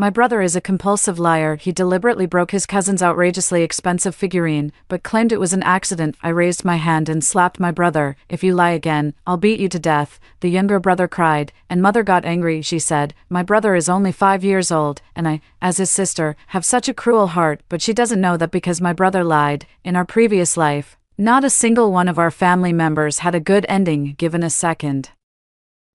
My brother is a compulsive liar. He deliberately broke his cousin's outrageously expensive figurine, but claimed it was an accident. I raised my hand and slapped my brother. If you lie again, I'll beat you to death. The younger brother cried, and mother got angry. She said, my brother is only 5 years old, and I, as his sister, have such a cruel heart, but she doesn't know that because my brother lied, in our previous life, not a single one of our family members had a good ending given a second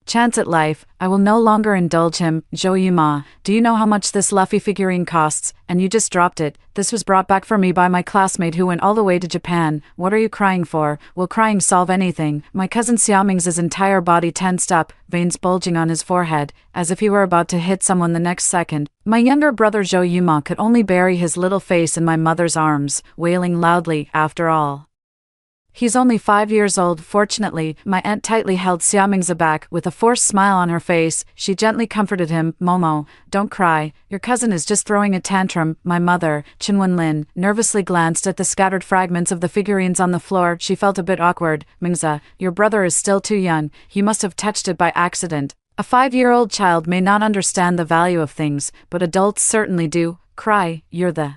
chance at life. I will no longer indulge him. Joyuma, do you know how much this Luffy figurine costs? And you just dropped it. This was brought back for me by my classmate who went all the way to Japan. What are you crying for? Will crying solve anything? My cousin Xiaming's entire body tensed up, veins bulging on his forehead, as if he were about to hit someone the next second. My younger brother Joyuma could only bury his little face in my mother's arms, wailing loudly. After all, he's only 5 years old. Fortunately, my aunt tightly held Xiaming's back. With a forced smile on her face, she gently comforted him. Momo, don't cry. Your cousin is just throwing a tantrum. My mother, Chinwenlin, nervously glanced at the scattered fragments of the figurines on the floor. She felt a bit awkward. Mingza, your brother is still too young. He must have touched it by accident. A 5-year-old child may not understand the value of things, but adults certainly do. Cry, you're the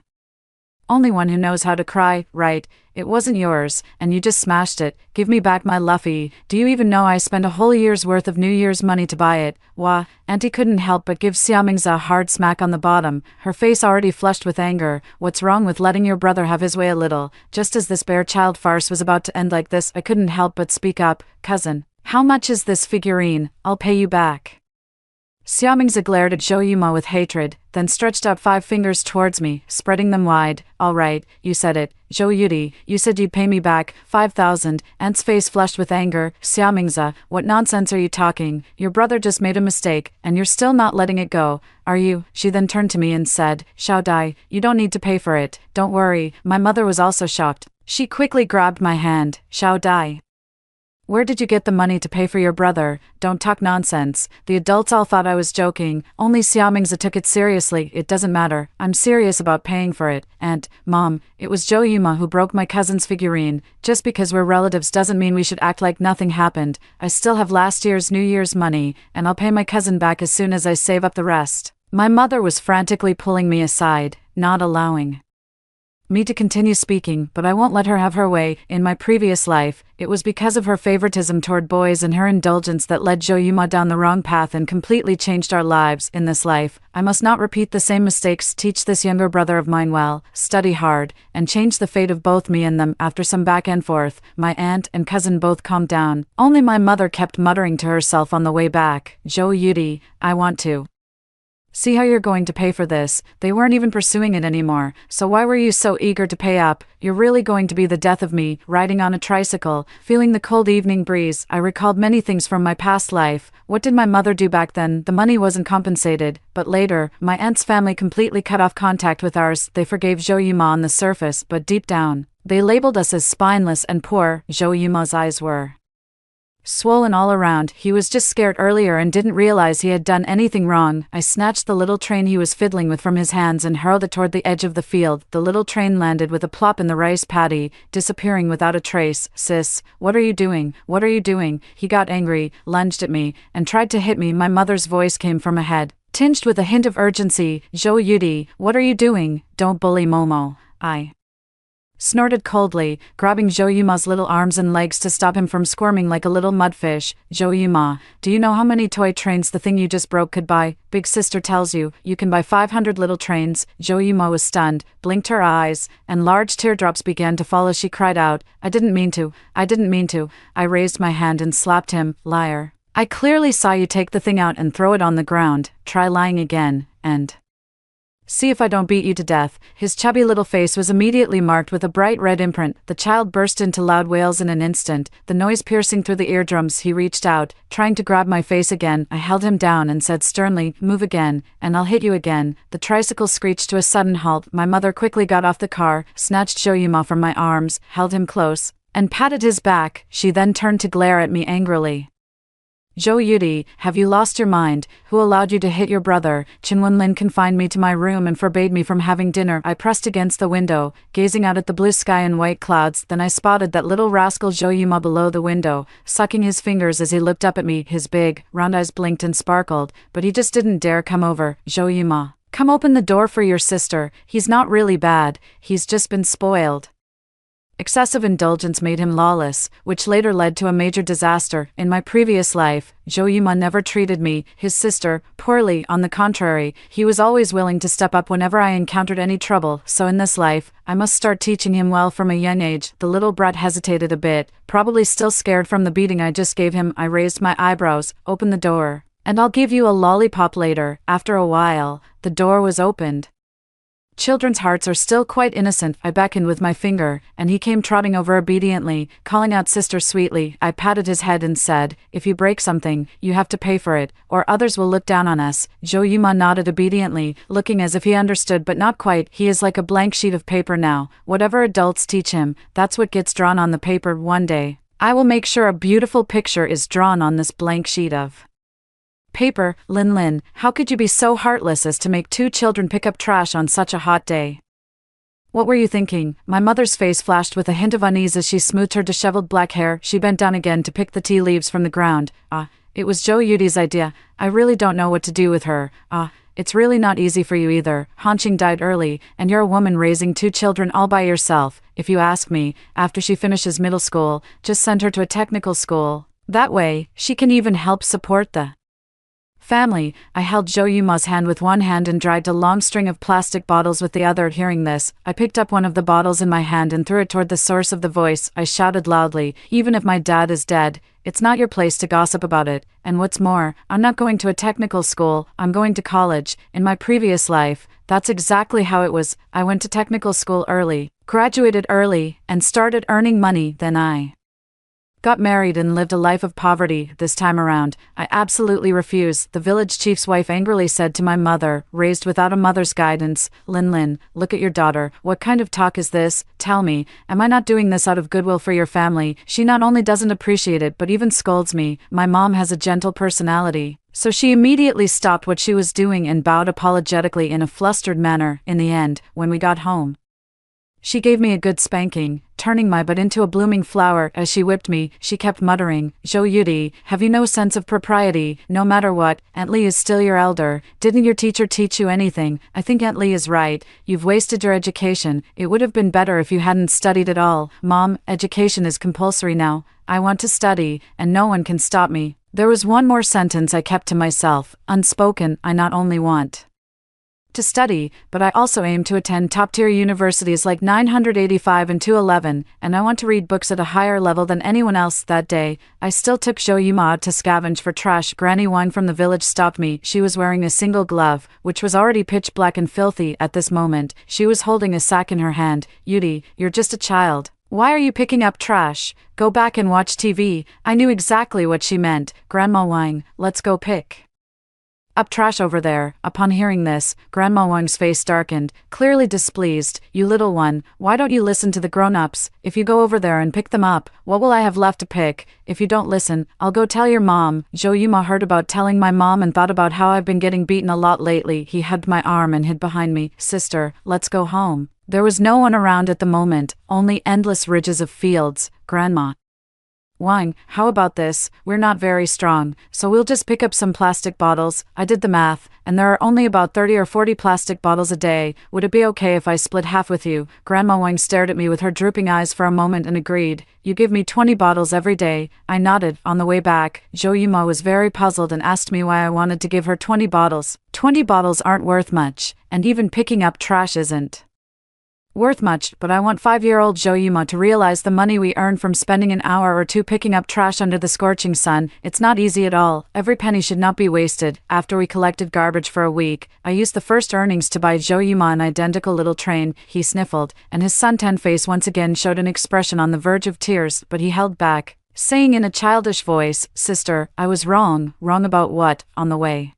only one who knows how to cry, right? It wasn't yours, and you just smashed it. Give me back my Luffy. Do you even know I spent a whole year's worth of New Year's money to buy it? Wah, Auntie couldn't help but give Xiamingza a hard smack on the bottom, her face already flushed with anger. What's wrong with letting your brother have his way a little? Just as this bear child farce was about to end like this, I couldn't help but speak up. Cousin, how much is this figurine? I'll pay you back. Xiamingza glared at Joyuma with hatred, then stretched out 5 fingers towards me, spreading them wide. All right, you said it. Zhou, you said you'd pay me back 5,000. Aunt's face flushed with anger. Xiamingza, what nonsense are you talking? Your brother just made a mistake, and you're still not letting it go, are you? She then turned to me and said, Xiao Dai, you don't need to pay for it. Don't worry. My mother was also shocked. She quickly grabbed my hand. Xiao Dai, where did you get the money to pay for your brother? Don't talk nonsense. The adults all thought I was joking. Only Xiamingza took it seriously. It doesn't matter. I'm serious about paying for it. And, Mom, it was Joyuma who broke my cousin's figurine. Just because we're relatives doesn't mean we should act like nothing happened. I still have last year's New Year's money, and I'll pay my cousin back as soon as I save up the rest. My mother was frantically pulling me aside, not allowing me to continue speaking, but I won't let her have her way. In my previous life, it was because of her favoritism toward boys and her indulgence that led Joyuma down the wrong path and completely changed our lives. In this life, I must not repeat the same mistakes. Teach this younger brother of mine well, study hard, and change the fate of both me and them. After some back and forth, my aunt and cousin both calmed down. Only my mother kept muttering to herself on the way back, Zhou, I want to see how you're going to pay for this. They weren't even pursuing it anymore, so why were you so eager to pay up? You're really going to be the death of me. Riding on a tricycle, feeling the cold evening breeze, I recalled many things from my past life. What did my mother do back then? The money wasn't compensated, but later, my aunt's family completely cut off contact with ours. They forgave Joyuma on the surface, but deep down, they labeled us as spineless and poor. Joyuma's eyes were swollen all around. He was just scared earlier and didn't realize he had done anything wrong. I snatched the little train he was fiddling with from his hands and hurled it toward the edge of the field. The little train landed with a plop in the rice paddy, disappearing without a trace. Sis, what are you doing? What are you doing? He got angry, lunged at me, and tried to hit me. My mother's voice came from ahead, tinged with a hint of urgency. Zhou, what are you doing? Don't bully Momo. I snorted coldly, grabbing Joyuma's little arms and legs to stop him from squirming like a little mudfish. Joyuma, do you know how many toy trains the thing you just broke could buy? Big sister tells you, you can buy 500 little trains. Joyuma was stunned, blinked her eyes, and large teardrops began to fall as she cried out, I didn't mean to. I raised my hand and slapped him. Liar. I clearly saw you take the thing out and throw it on the ground. Try lying again, and see if I don't beat you to death. His chubby little face was immediately marked with a bright red imprint. The child burst into loud wails in an instant, the noise piercing through the eardrums. He reached out, trying to grab my face again. I held him down and said sternly, move again, and I'll hit you again. The tricycle screeched to a sudden halt. My mother quickly got off the car, snatched Joyuma from my arms, held him close, and patted his back. She then turned to glare at me angrily. Zhou, have you lost your mind? Who allowed you to hit your brother? Chinwenlin confined me to my room and forbade me from having dinner. I pressed against the window, gazing out at the blue sky and white clouds. Then I spotted that little rascal Joyuma below the window, sucking his fingers as he looked up at me. His big, round eyes blinked and sparkled, but he just didn't dare come over. Joyuma, Come open the door for your sister, he's not really bad, he's just been spoiled. Excessive indulgence made him lawless, which later led to a major disaster. In my previous life, Jo-yuma never treated me, his sister, poorly. On the contrary, he was always willing to step up whenever I encountered any trouble. So in this life, I must start teaching him well from a young age. The little brat hesitated a bit, probably still scared from the beating I just gave him. I raised my eyebrows. Open the door, and I'll give you a lollipop later. After a while, the door was opened. Children's hearts are still quite innocent. I beckoned with my finger, and he came trotting over obediently, calling out sister sweetly. I patted his head and said, if you break something, you have to pay for it, or others will look down on us. Jo-yuma nodded obediently, looking as if he understood but not quite. He is like a blank sheet of paper now. Whatever adults teach him, that's what gets drawn on the paper. One day, I will make sure a beautiful picture is drawn on this blank sheet of paper. Lin, how could you be so heartless as to make 2 children pick up trash on such a hot day? What were you thinking? My mother's face flashed with a hint of unease as she smoothed her disheveled black hair. She bent down again to pick the tea leaves from the ground. It was Joe Yudi's idea. I really don't know what to do with her. It's really not easy for you either. Hanqing died early, and you're a woman raising 2 children all by yourself. If you ask me, after she finishes middle school, just send her to a technical school. That way, she can even help support the family. I held Jo-yuma's hand with one hand and dragged a long string of plastic bottles with the other. Hearing this, I picked up one of the bottles in my hand and threw it toward the source of the voice. I shouted loudly, even if my dad is dead, it's not your place to gossip about it. And what's more, I'm not going to a technical school, I'm going to college. In my previous life, that's exactly how it was. I went to technical school early, graduated early, and started earning money. Then I got married and lived a life of poverty. This time around, I absolutely refuse, the village chief's wife angrily said to my mother, raised without a mother's guidance. Lin, look at your daughter. What kind of talk is this? Tell me, am I not doing this out of goodwill for your family? She not only doesn't appreciate it but even scolds me. My mom has a gentle personality, so she immediately stopped what she was doing and bowed apologetically in a flustered manner. In the end, when we got home, she gave me a good spanking, turning my butt into a blooming flower. As she whipped me, she kept muttering, Jo Yudi, have you no sense of propriety? No matter what, Aunt Lee is still your elder. Didn't your teacher teach you anything? I think Aunt Lee is right. You've wasted your education. It would have been better if you hadn't studied at all. Mom, education is compulsory now. I want to study, and no one can stop me. There was one more sentence I kept to myself, unspoken. I not only want to study, but I also aim to attend top-tier universities like 985 and 211, and I want to read books at a higher level than anyone else. That day, I still took Jo-yuma out to scavenge for trash. Granny Wang from the village stopped me. She was wearing a single glove, which was already pitch black and filthy at this moment. She was holding a sack in her hand. Yudi, you're just a child. Why are you picking up trash? Go back and watch TV. I knew exactly what she meant. Grandma Wang, let's go pick up trash over there. Upon hearing this, Grandma Wang's face darkened, clearly displeased. You little one, why don't you listen to the grown-ups? If you go over there and pick them up, what will I have left to pick? If you don't listen, I'll go tell your mom. Jo-yuma heard about telling my mom and thought about how I've been getting beaten a lot lately. He hugged my arm and hid behind me. Sister, let's go home. There was no one around at the moment, only endless ridges of fields. Grandma Wang, how about this? We're not very strong, so we'll just pick up some plastic bottles. I did the math, and there are only about 30 or 40 plastic bottles a day. Would it be okay if I split half with you? Grandma Wang stared at me with her drooping eyes for a moment and agreed. You give me 20 bottles every day. I nodded. On the way back, Jo-yuma was very puzzled and asked me why I wanted to give her 20 bottles. 20 bottles aren't worth much, and even picking up trash isn't worth much, but I want 5-year-old Jo-yuma to realize the money we earn from spending an hour or two picking up trash under the scorching sun. It's not easy at all. Every penny should not be wasted. After we collected garbage for a week, I used the first earnings to buy Jo-yuma an identical little train. He sniffled, and his suntan face once again showed an expression on the verge of tears, but he held back, saying in a childish voice, Sister, I was wrong. Wrong about what? On the way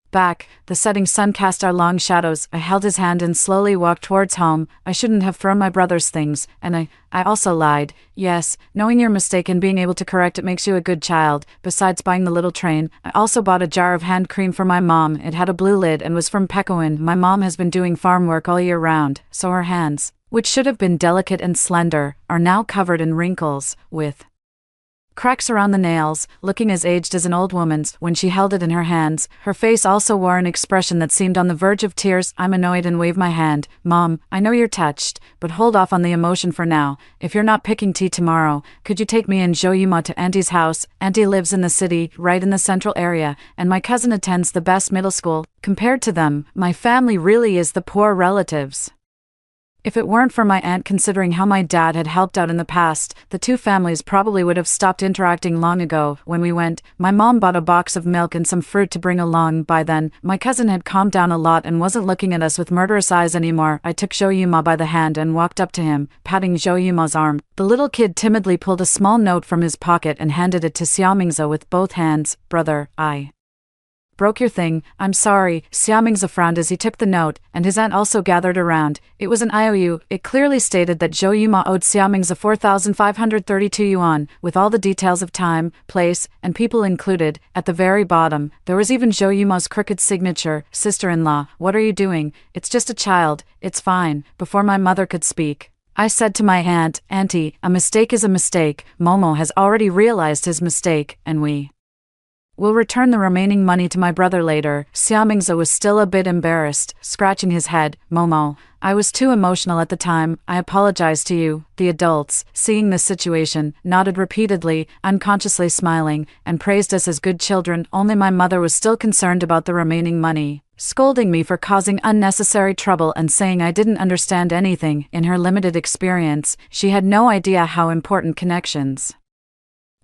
back, the setting sun cast our long shadows. I held his hand and slowly walked towards home. I shouldn't have thrown my brother's things, and I also lied. Yes, knowing your mistake and being able to correct it makes you a good child. Besides buying the little train, I also bought a jar of hand cream for my mom. It had a blue lid and was from Pekowin. My mom has been doing farm work all year round, so her hands, which should have been delicate and slender, are now covered in wrinkles, with cracks around the nails, looking as aged as an old woman's when she held it in her hands. Her face also wore an expression that seemed on the verge of tears. I'm annoyed and wave my hand. Mom, I know you're touched, but hold off on the emotion for now. If you're not picking tea tomorrow, could you take me and Jo-Yuma to Auntie's house? Auntie lives in the city, right in the central area, and my cousin attends the best middle school. Compared to them, my family really is the poor relatives. If it weren't for my aunt considering how my dad had helped out in the past, the two families probably would have stopped interacting long ago. When we went, my mom bought a box of milk and some fruit to bring along. By then, my cousin had calmed down a lot and wasn't looking at us with murderous eyes anymore. I took Jo-Yuma by the hand and walked up to him, patting Jo-Yuma's arm. The little kid timidly pulled a small note from his pocket and handed it to Xiaomingza with both hands. Brother, I broke your thing, I'm sorry. Xiaomingza frowned as he took the note, and his aunt also gathered around. It was an IOU. It clearly stated that Jo-Yuma owed Xiaomingza 4,532 yuan, with all the details of time, place, and people included. At the very bottom, there was even Jo-Yuma's crooked signature. Sister-in-law, what are you doing? It's just a child, it's fine. Before my mother could speak, I said to my aunt, Auntie, a mistake is a mistake. Momo has already realized his mistake, and we'll return the remaining money to my brother later. Xiaomingza was still a bit embarrassed, scratching his head. Momo, I was too emotional at the time, I apologize to you. The adults, seeing this situation, nodded repeatedly, unconsciously smiling, and praised us as good children. Only my mother was still concerned about the remaining money, scolding me for causing unnecessary trouble and saying I didn't understand anything. In her limited experience, she had no idea how important connections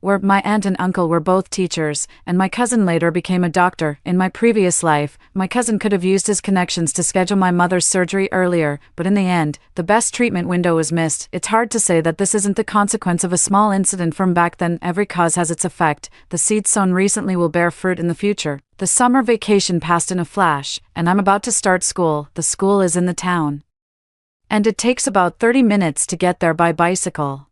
were. My aunt and uncle were both teachers, and my cousin later became a doctor. In my previous life, my cousin could have used his connections to schedule my mother's surgery earlier, but in the end, the best treatment window was missed. It's hard to say that this isn't the consequence of a small incident from back then. Every cause has its effect. The seed sown recently will bear fruit in the future. The summer vacation passed in a flash, and I'm about to start school. The school is in the town, and it takes about 30 minutes to get there by bicycle.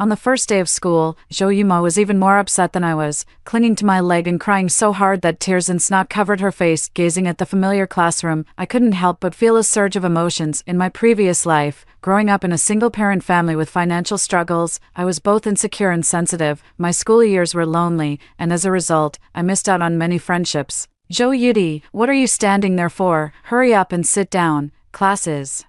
On the first day of school, Jo-Yuma was even more upset than I was, clinging to my leg and crying so hard that tears and snot covered her face. Gazing at the familiar classroom, I couldn't help but feel a surge of emotions. In my previous life, growing up in a single-parent family with financial struggles, I was both insecure and sensitive. My school years were lonely, and as a result, I missed out on many friendships. Jo-Yudi, what are you standing there for? Hurry up and sit down. Class is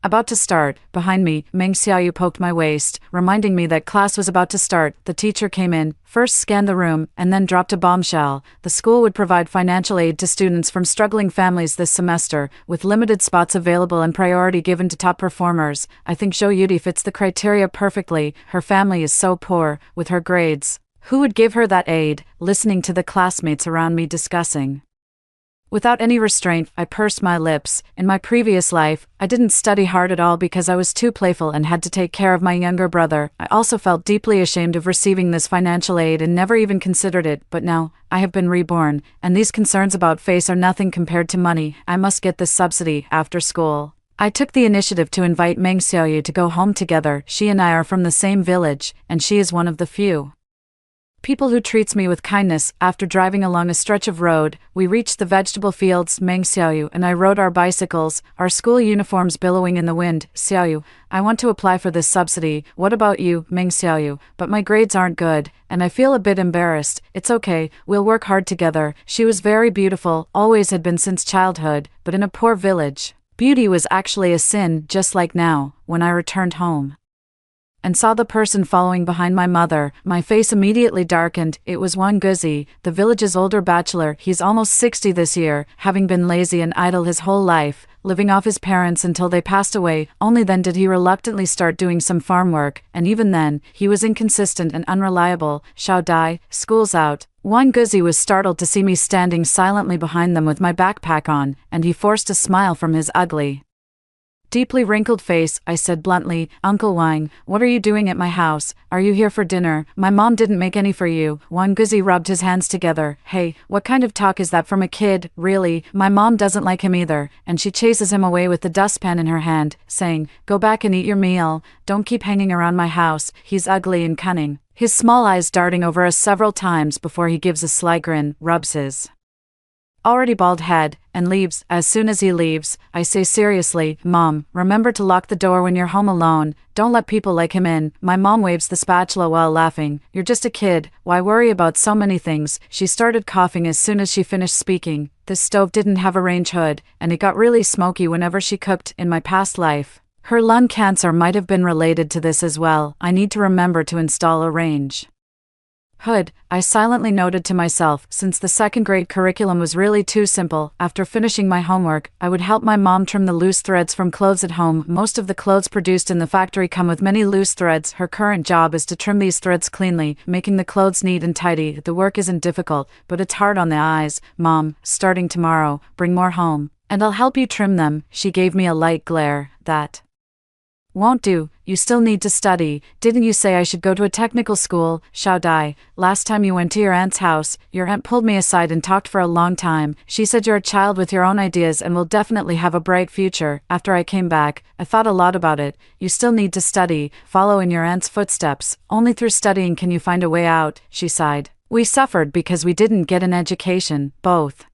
about to start. Behind me, Meng Xiaoyu poked my waist, reminding me that class was about to start. The teacher came in, first scanned the room, and then dropped a bombshell. The school would provide financial aid to students from struggling families this semester, with limited spots available and priority given to top performers. I think Jo-Yudi fits the criteria perfectly. Her family is so poor, with her grades. Who would give her that aid? Listening to the classmates around me discussing without any restraint, I pursed my lips. In my previous life, I didn't study hard at all because I was too playful and had to take care of my younger brother. I also felt deeply ashamed of receiving this financial aid and never even considered it. But now, I have been reborn, and these concerns about face are nothing compared to money. I must get this subsidy after school. I took the initiative to invite Meng Xiaoyu to go home together. She and I are from the same village, and she is one of the few people who treats me with kindness. After driving along a stretch of road, we reached the vegetable fields. Meng Xiaoyu and I rode our bicycles, our school uniforms billowing in the wind. Xiaoyu, I want to apply for this subsidy. What about you? Meng Xiaoyu, but my grades aren't good, and I feel a bit embarrassed. It's okay, we'll work hard together. She was very beautiful, always had been since childhood, but in a poor village, beauty was actually a sin. Just like now, when I returned home and saw the person following behind my mother, my face immediately darkened. It was Wang Guzi, the village's older bachelor. He's almost 60 this year, having been lazy and idle his whole life, living off his parents until they passed away. Only then did he reluctantly start doing some farm work, and even then, he was inconsistent and unreliable. Shao Dai, school's out. Wang Guzi was startled to see me standing silently behind them with my backpack on, and he forced a smile from his ugly, deeply wrinkled face. I said bluntly, Uncle Wang, what are you doing at my house? Are you here for dinner? My mom didn't make any for you. Wang Guzi rubbed his hands together. Hey, what kind of talk is that from a kid? Really, my mom doesn't like him either, and she chases him away with the dustpan in her hand, saying, go back and eat your meal. Don't keep hanging around my house. He's ugly and cunning. His small eyes darting over us several times before he gives a sly grin, rubs his already bald head, and leaves. As soon as he leaves, I say seriously, Mom, remember to lock the door when you're home alone. Don't let people like him in. My mom waves the spatula while laughing. You're just a kid. Why worry about so many things? She started coughing as soon as she finished speaking. This stove didn't have a range hood, and it got really smoky whenever she cooked in my past life. Her lung cancer might have been related to this as well. I need to remember to install a range hood, I silently noted to myself. Since the second grade curriculum was really too simple, after finishing my homework, I would help my mom trim the loose threads from clothes at home. Most of the clothes produced in the factory come with many loose threads. Her current job is to trim these threads cleanly, making the clothes neat and tidy. The work isn't difficult, but it's hard on the eyes. Mom, starting tomorrow, bring more home, and I'll help you trim them. She gave me a light glare. That won't do. You still need to study. Didn't you say I should go to a technical school? Shao Dai, last time you went to your aunt's house, your aunt pulled me aside and talked for a long time. She said you're a child with your own ideas and will definitely have a bright future. After I came back, I thought a lot about it. You still need to study, follow in your aunt's footsteps. Only through studying can you find a way out, she sighed. We suffered because we didn't get an education, both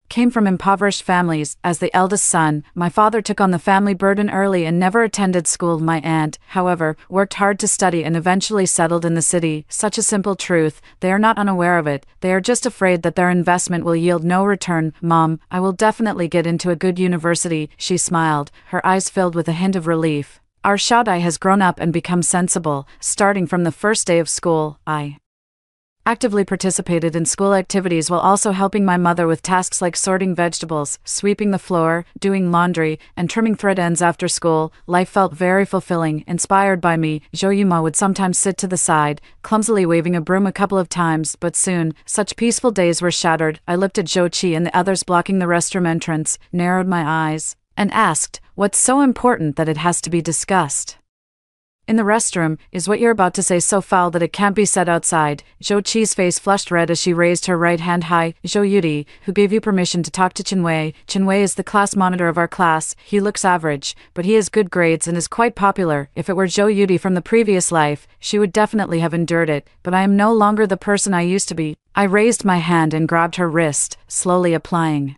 came from impoverished families. As the eldest son, my father took on the family burden early and never attended school. My aunt, however, worked hard to study and eventually settled in the city. Such a simple truth. They are not unaware of it. They are just afraid that their investment will yield no return. Mom, I will definitely get into a good university, she smiled, her eyes filled with a hint of relief. Our Shaddai has grown up and become sensible. Starting from the first day of school, I actively participated in school activities while also helping my mother with tasks like sorting vegetables, sweeping the floor, doing laundry, and trimming thread ends after school. Life felt very fulfilling. Inspired by me, Zhou Yuma would sometimes sit to the side, clumsily waving a broom a couple of times, but soon, such peaceful days were shattered. I looked at Zhou Qi and the others blocking the restroom entrance, narrowed my eyes, and asked, what's so important that it has to be discussed in the restroom? Is what you're about to say so foul that it can't be said outside? Zhou Qi's face flushed red as she raised her right hand high. Zhou Yudi, who gave you permission to talk to Chenwei? Chenwei is the class monitor of our class. He looks average, but he has good grades and is quite popular. If it were Zhou Yudi from the previous life, she would definitely have endured it, but I am no longer the person I used to be. I raised my hand and grabbed her wrist, slowly applying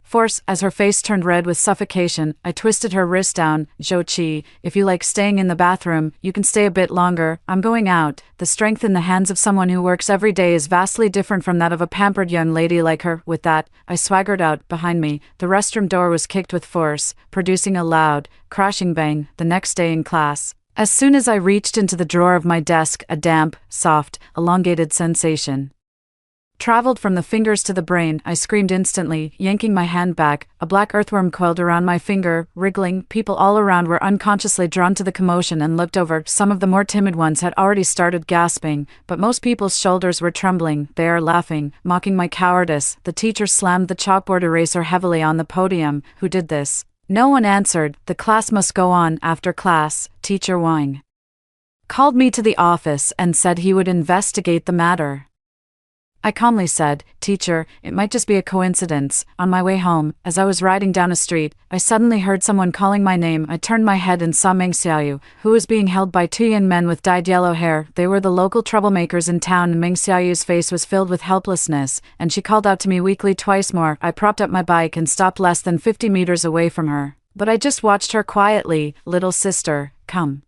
force. As her face turned red with suffocation, I twisted her wrist down. Zhou Qi, if you like staying in the bathroom, you can stay a bit longer. I'm going out. The strength in the hands of someone who works every day is vastly different from that of a pampered young lady like her. With that, I swaggered out. Behind me, the restroom door was kicked with force, producing a loud, crashing bang. The next day in class, as soon as I reached into the drawer of my desk, a damp, soft, elongated sensation traveled from the fingers to the brain. I screamed instantly, yanking my hand back. A black earthworm coiled around my finger, wriggling. People all around were unconsciously drawn to the commotion and looked over. Some of the more timid ones had already started gasping, but most people's shoulders were trembling. They are laughing, mocking my cowardice. The teacher slammed the chalkboard eraser heavily on the podium. Who did this? No one answered. The class must go on. After class, Teacher Wang called me to the office and said he would investigate the matter. I calmly said, Teacher, it might just be a coincidence. On my way home, as I was riding down a street, I suddenly heard someone calling my name. I turned my head and saw Meng Xiaoyu, who was being held by two young men with dyed yellow hair. They were the local troublemakers in town. Meng Xiaoyu's face was filled with helplessness, and she called out to me weakly twice more. I propped up my bike and stopped less than 50 meters away from her. But I just watched her quietly. Little sister, come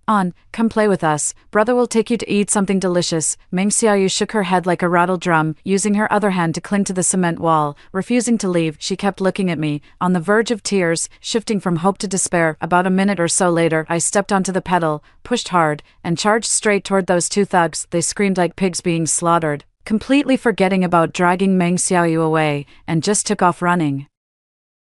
on, come play with us. Brother will take you to eat something delicious. Meng Xiaoyu shook her head like a rattled drum, using her other hand to cling to the cement wall. Refusing to leave, she kept looking at me, on the verge of tears, shifting from hope to despair. About a minute or so later, I stepped onto the pedal, pushed hard, and charged straight toward those two thugs. They screamed like pigs being slaughtered, completely forgetting about dragging Meng Xiaoyu away, and just took off running.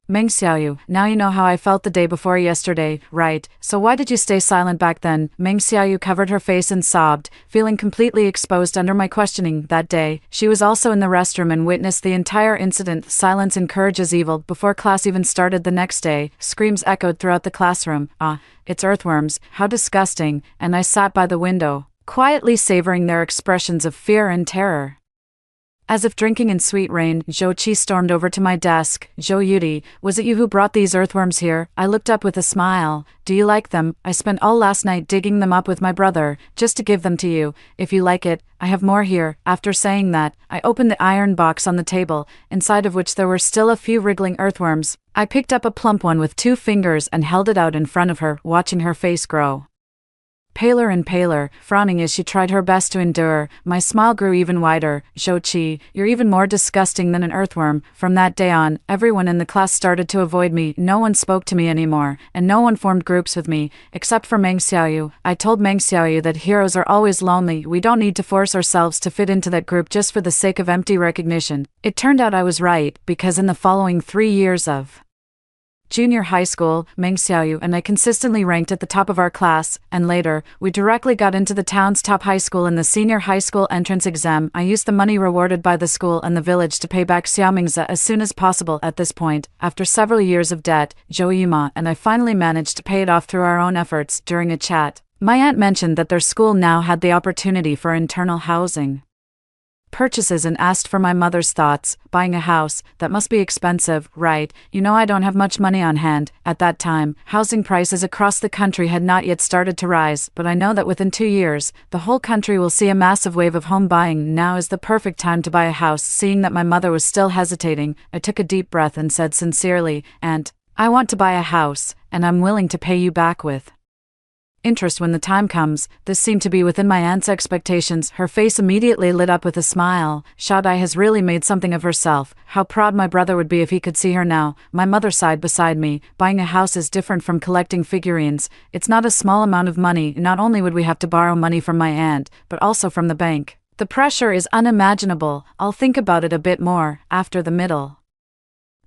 Meng Xiaoyu, now you know how I felt the day before yesterday, right? So why did you stay silent back then? Meng Xiaoyu covered her face and sobbed, feeling completely exposed under my questioning. That day, she was also in the restroom and witnessed the entire incident. Silence encourages evil. Before class even started the next day, screams echoed throughout the classroom. Ah, it's earthworms, how disgusting, and I sat by the window, quietly savoring their expressions of fear and terror. As if drinking in sweet rain, Zhou Qi stormed over to my desk. Zhou Yudi, was it you who brought these earthworms here? I looked up with a smile. Do you like them? I spent all last night digging them up with my brother, just to give them to you. If you like it, I have more here. After saying that, I opened the iron box on the table, inside of which there were still a few wriggling earthworms. I picked up a plump one with 2 fingers and held it out in front of her, watching her face grow paler and paler, frowning as she tried her best to endure. My smile grew even wider. Zhou Qi, you're even more disgusting than an earthworm. From that day on, everyone in the class started to avoid me. No one spoke to me anymore, and no one formed groups with me, except for Meng Xiaoyu. I told Meng Xiaoyu that heroes are always lonely. We don't need to force ourselves to fit into that group just for the sake of empty recognition. It turned out I was right, because in the following 3 years of junior high school, Meng Xiaoyu and I consistently ranked at the top of our class, and later, we directly got into the town's top high school in the senior high school entrance exam. I used the money rewarded by the school and the village to pay back Xiaomingzi as soon as possible. At this point, after several years of debt, Zhou Yuma and I finally managed to pay it off through our own efforts. During a chat, my aunt mentioned that their school now had the opportunity for internal housing purchases and asked for my mother's thoughts. Buying a house, that must be expensive, right? You know I don't have much money on hand. At that time, housing prices across the country had not yet started to rise, but I know that within 2 years, the whole country will see a massive wave of home buying. Now is the perfect time to buy a house. Seeing that my mother was still hesitating, I took a deep breath and said sincerely, "Aunt, I want to buy a house, and I'm willing to pay you back with interest when the time comes." This seemed to be within my aunt's expectations. Her face immediately lit up with a smile. Shaodai has really made something of herself. How proud my brother would be if he could see her now. My mother sighed beside me. Buying a house is different from collecting figurines. It's not a small amount of money. Not only would we have to borrow money from my aunt, but also from the bank. The pressure is unimaginable. I'll think about it a bit more. After the middle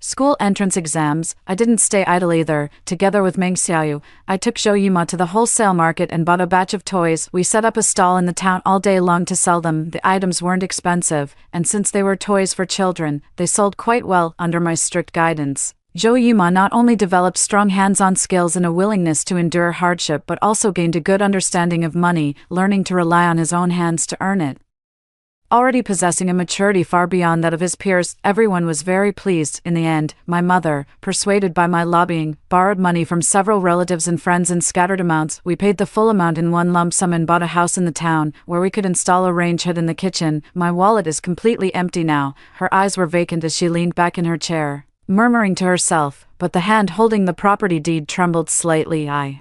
school entrance exams, I didn't stay idle either. Together with Meng Xiaoyu, I took Zhou Yuma to the wholesale market and bought a batch of toys. We set up a stall in the town all day long to sell them. The items weren't expensive, and since they were toys for children, they sold quite well under my strict guidance. Zhou Yuma not only developed strong hands-on skills and a willingness to endure hardship but also gained a good understanding of money, learning to rely on his own hands to earn it. Already possessing a maturity far beyond that of his peers, everyone was very pleased. In the end, my mother, persuaded by my lobbying, borrowed money from several relatives and friends in scattered amounts. We paid the full amount in one lump sum and bought a house in the town, where we could install a range hood in the kitchen. My wallet is completely empty now. Her eyes were vacant as she leaned back in her chair, murmuring to herself, but the hand holding the property deed trembled slightly. I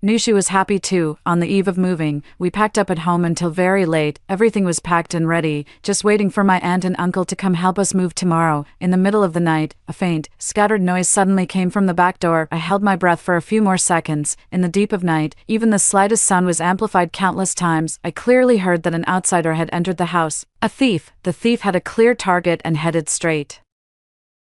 knew she was happy too. On the eve of moving, we packed up at home until very late. Everything was packed and ready, just waiting for my aunt and uncle to come help us move tomorrow. In the middle of the night, a faint, scattered noise suddenly came from the back door. I held my breath for a few more seconds. In the deep of night, even the slightest sound was amplified countless times. I clearly heard that an outsider had entered the house. A thief. The thief had a clear target and headed straight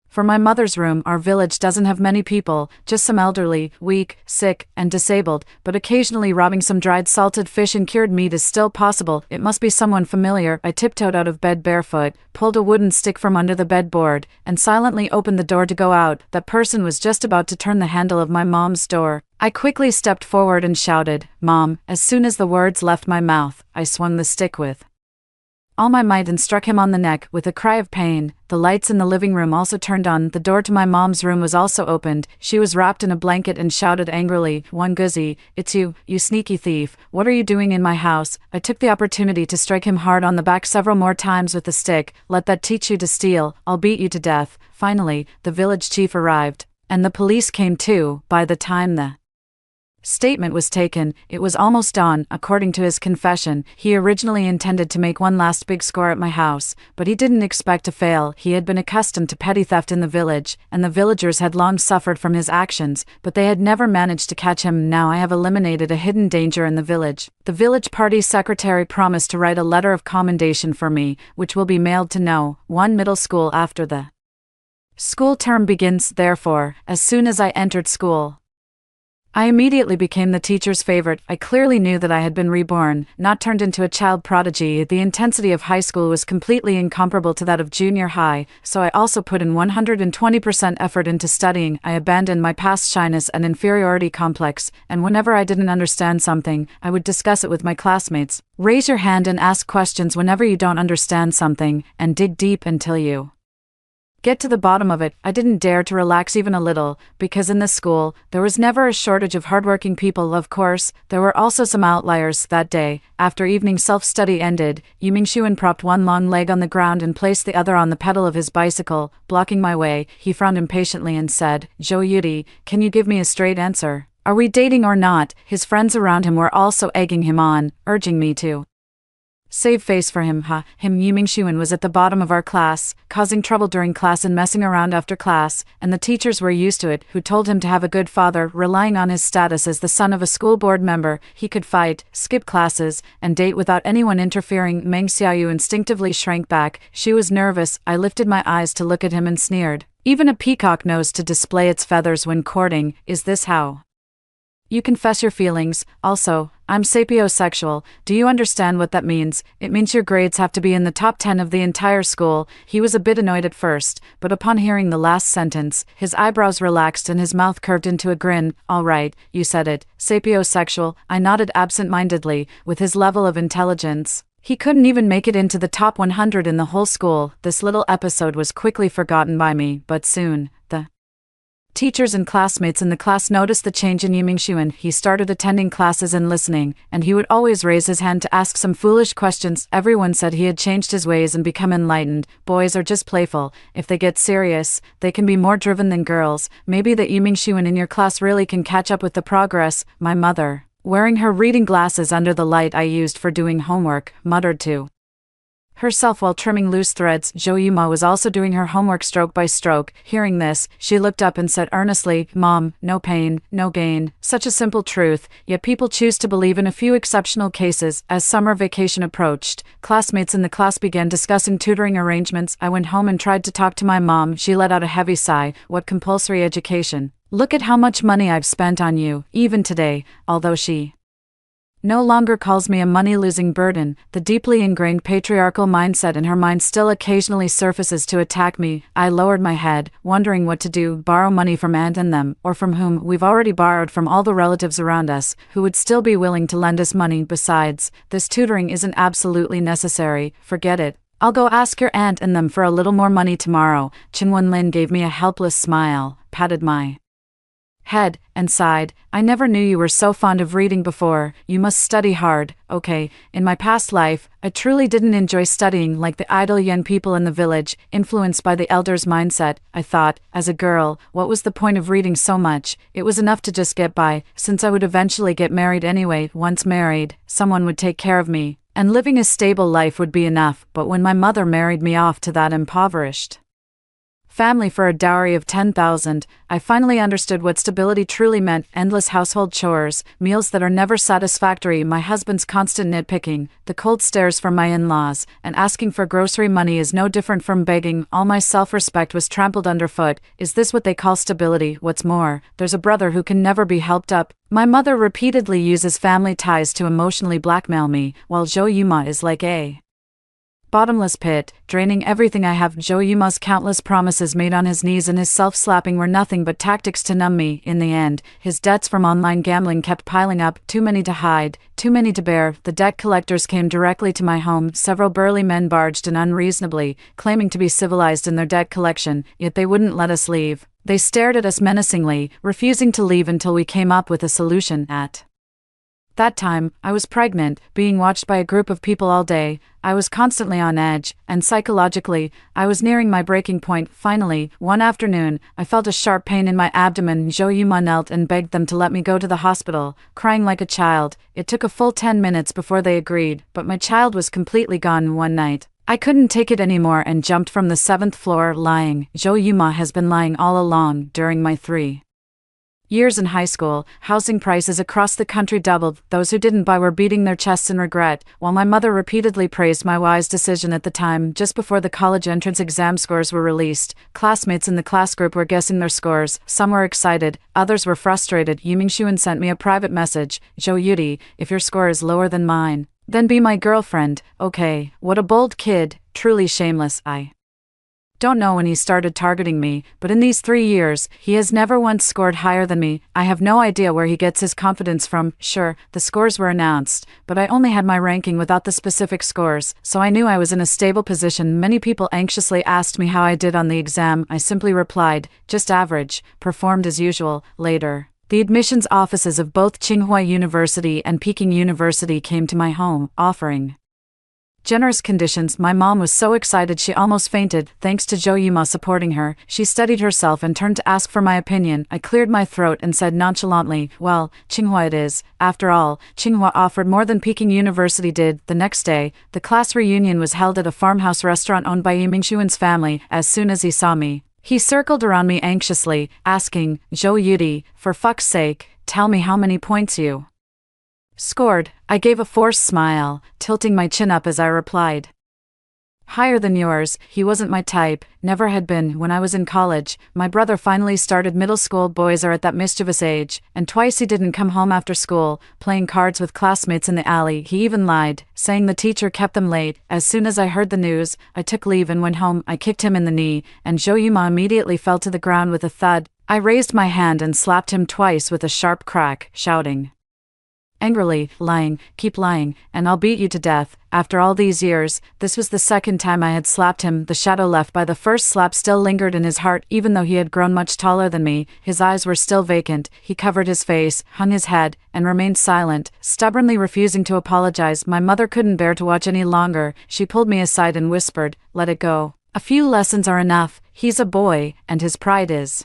for my mother's room. Our village doesn't have many people, just some elderly, weak, sick, and disabled, but occasionally robbing some dried salted fish and cured meat is still possible. It must be someone familiar. I tiptoed out of bed barefoot, pulled a wooden stick from under the bedboard, and silently opened the door to go out. That person was just about to turn the handle of my mom's door. I quickly stepped forward and shouted, "Mom!" As soon as the words left my mouth, I swung the stick with all my might and struck him on the neck. With a cry of pain, the lights in the living room also turned on. The door to my mom's room was also opened. She was wrapped in a blanket and shouted angrily, "Wanguzi, it's you, you sneaky thief. What are you doing in my house?" I took the opportunity to strike him hard on the back several more times with the stick. "Let that teach you to steal. I'll beat you to death." Finally, the village chief arrived, and the police came too. By the time the statement was taken, it was almost dawn. According to his confession, he originally intended to make one last big score at my house, but he didn't expect to fail. He had been accustomed to petty theft in the village, and the villagers had long suffered from his actions, but they had never managed to catch him. Now I have eliminated a hidden danger in the village. The village party secretary promised to write a letter of commendation for me, which will be mailed to No. 1 middle school after the school term begins. Therefore, as soon as I entered school, I immediately became the teacher's favorite. I clearly knew that I had been reborn, not turned into a child prodigy. The intensity of high school was completely incomparable to that of junior high, so I also put in 120% effort into studying. I abandoned my past shyness and inferiority complex, and whenever I didn't understand something, I would discuss it with my classmates. Raise your hand and ask questions whenever you don't understand something, and dig deep until you get to the bottom of it. I didn't dare to relax even a little, because in this school, there was never a shortage of hardworking people. Of course, there were also some outliers. That day, after evening self-study ended, Yumingxuan propped one long leg on the ground and placed the other on the pedal of his bicycle, blocking my way. He frowned impatiently and said, "Zhou Yudi, can you give me a straight answer? Are we dating or not?" His friends around him were also egging him on, urging me to save face for him. Him Yumingxuan was at the bottom of our class, causing trouble during class and messing around after class, and the teachers were used to it, who told him to have a good father. Relying on his status as the son of a school board member, he could fight, skip classes, and date without anyone interfering. Meng Xiaoyu instinctively shrank back. She was nervous. I lifted my eyes to look at him and sneered. "Even a peacock knows to display its feathers when courting. Is this how you confess your feelings? Also, I'm sapiosexual. Do you understand what that means? It means your grades have to be in the top 10 of the entire school." He was a bit annoyed at first, but upon hearing the last sentence, his eyebrows relaxed and his mouth curved into a grin. "All right, you said it. Sapiosexual." I nodded absent-mindedly. With his level of intelligence, he couldn't even make it into the top 100 in the whole school. This little episode was quickly forgotten by me, but soon, the teachers and classmates in the class noticed the change in Yumingxuan. He started attending classes and listening, and he would always raise his hand to ask some foolish questions. Everyone said he had changed his ways and become enlightened. Boys are just playful. If they get serious, they can be more driven than girls. Maybe that Yumingxuan in your class really can catch up with the progress. My mother, wearing her reading glasses under the light I used for doing homework, muttered to herself while trimming loose threads. Zhou Yuma was also doing her homework stroke by stroke. Hearing this, she looked up and said earnestly, "Mom, no pain, no gain." Such a simple truth, yet people choose to believe in a few exceptional cases. As summer vacation approached, classmates in the class began discussing tutoring arrangements. I went home and tried to talk to my mom. She let out a heavy sigh. "What compulsory education? Look at how much money I've spent on you." Even today, although she no longer calls me a money-losing burden, the deeply ingrained patriarchal mindset in her mind still occasionally surfaces to attack me. I lowered my head, wondering what to do. Borrow money from Aunt and them, or from whom? We've already borrowed from all the relatives around us, who would still be willing to lend us money. Besides, this tutoring isn't absolutely necessary. Forget it. I'll go ask your aunt and them for a little more money tomorrow. Chen Wenlin gave me a helpless smile, patted my head, and sighed. "I never knew you were so fond of reading before. You must study hard." Okay, in my past life, I truly didn't enjoy studying like the idle young people in the village, influenced by the elders' mindset. I thought, as a girl, what was the point of reading so much? It was enough to just get by, since I would eventually get married anyway. Once married, someone would take care of me, and living a stable life would be enough. But when my mother married me off to that impoverished family for a dowry of 10,000, I finally understood what stability truly meant. Endless household chores, meals that are never satisfactory, my husband's constant nitpicking, the cold stares from my in-laws, and asking for grocery money is no different from begging. All my self-respect was trampled underfoot. Is this what they call stability? What's more, there's a brother who can never be helped up. My mother repeatedly uses family ties to emotionally blackmail me, while Zhou Yuma is like a bottomless pit, draining everything I have. Zhou Yuma's countless promises made on his knees and his self-slapping were nothing but tactics to numb me. In the end, his debts from online gambling kept piling up, too many to hide, too many to bear. The debt collectors came directly to my home. Several burly men barged in unreasonably, claiming to be civilized in their debt collection, yet they wouldn't let us leave. They stared at us menacingly, refusing to leave until we came up with a solution. At that time, I was pregnant, being watched by a group of people all day. I was constantly on edge, and psychologically, I was nearing my breaking point. Finally, one afternoon, I felt a sharp pain in my abdomen. Zhou Yuma knelt and begged them to let me go to the hospital, crying like a child. It took a full 10 minutes before they agreed, but my child was completely gone. One night, I couldn't take it anymore and jumped from the 7th floor, lying. Zhou Yuma has been lying all along during my 3 Years in high school, housing prices across the country doubled. Those who didn't buy were beating their chests in regret, while my mother repeatedly praised my wise decision at the time. Just before the college entrance exam scores were released, classmates in the class group were guessing their scores. Some were excited, others were frustrated. Yumingxuan sent me a private message. Zhou Yudi, if your score is lower than mine, then be my girlfriend. Okay, what a bold kid, truly shameless. I don't know when he started targeting me, but in these 3 years, he has never once scored higher than me. I have no idea where he gets his confidence from. Sure, the scores were announced, but I only had my ranking without the specific scores, so I knew I was in a stable position. Many people anxiously asked me how I did on the exam. I simply replied, just average, performed as usual. Later, the admissions offices of both Tsinghua University and Peking University came to my home, offering generous conditions. My mom was so excited she almost fainted. Thanks to Zhou Yuma supporting her, she steadied herself and turned to ask for my opinion. I cleared my throat and said nonchalantly, well, Tsinghua it is. After all, Tsinghua offered more than Peking University did. The next day, the class reunion was held at a farmhouse restaurant owned by Yumingxuan's family. As soon as he saw me, he circled around me anxiously, asking, Zhou Yudi, for fuck's sake, tell me how many points you scored. I gave a forced smile, tilting my chin up as I replied, higher than yours. He wasn't my type, never had been. When I was in college, my brother finally started middle school. Boys are at that mischievous age, and twice he didn't come home after school, playing cards with classmates in the alley. He even lied, saying the teacher kept them late. As soon as I heard the news, I took leave and went home. I kicked him in the knee, and Zhou Yuma immediately fell to the ground with a thud. I raised my hand and slapped him twice with a sharp crack, shouting angrily, lying, keep lying, and I'll beat you to death. After all these years, this was the second time I had slapped him. The shadow left by the first slap still lingered in his heart. Even though he had grown much taller than me, his eyes were still vacant. He covered his face, hung his head, and remained silent, stubbornly refusing to apologize. My mother couldn't bear to watch any longer. She pulled me aside and whispered, let it go. A few lessons are enough. He's a boy, and his pride is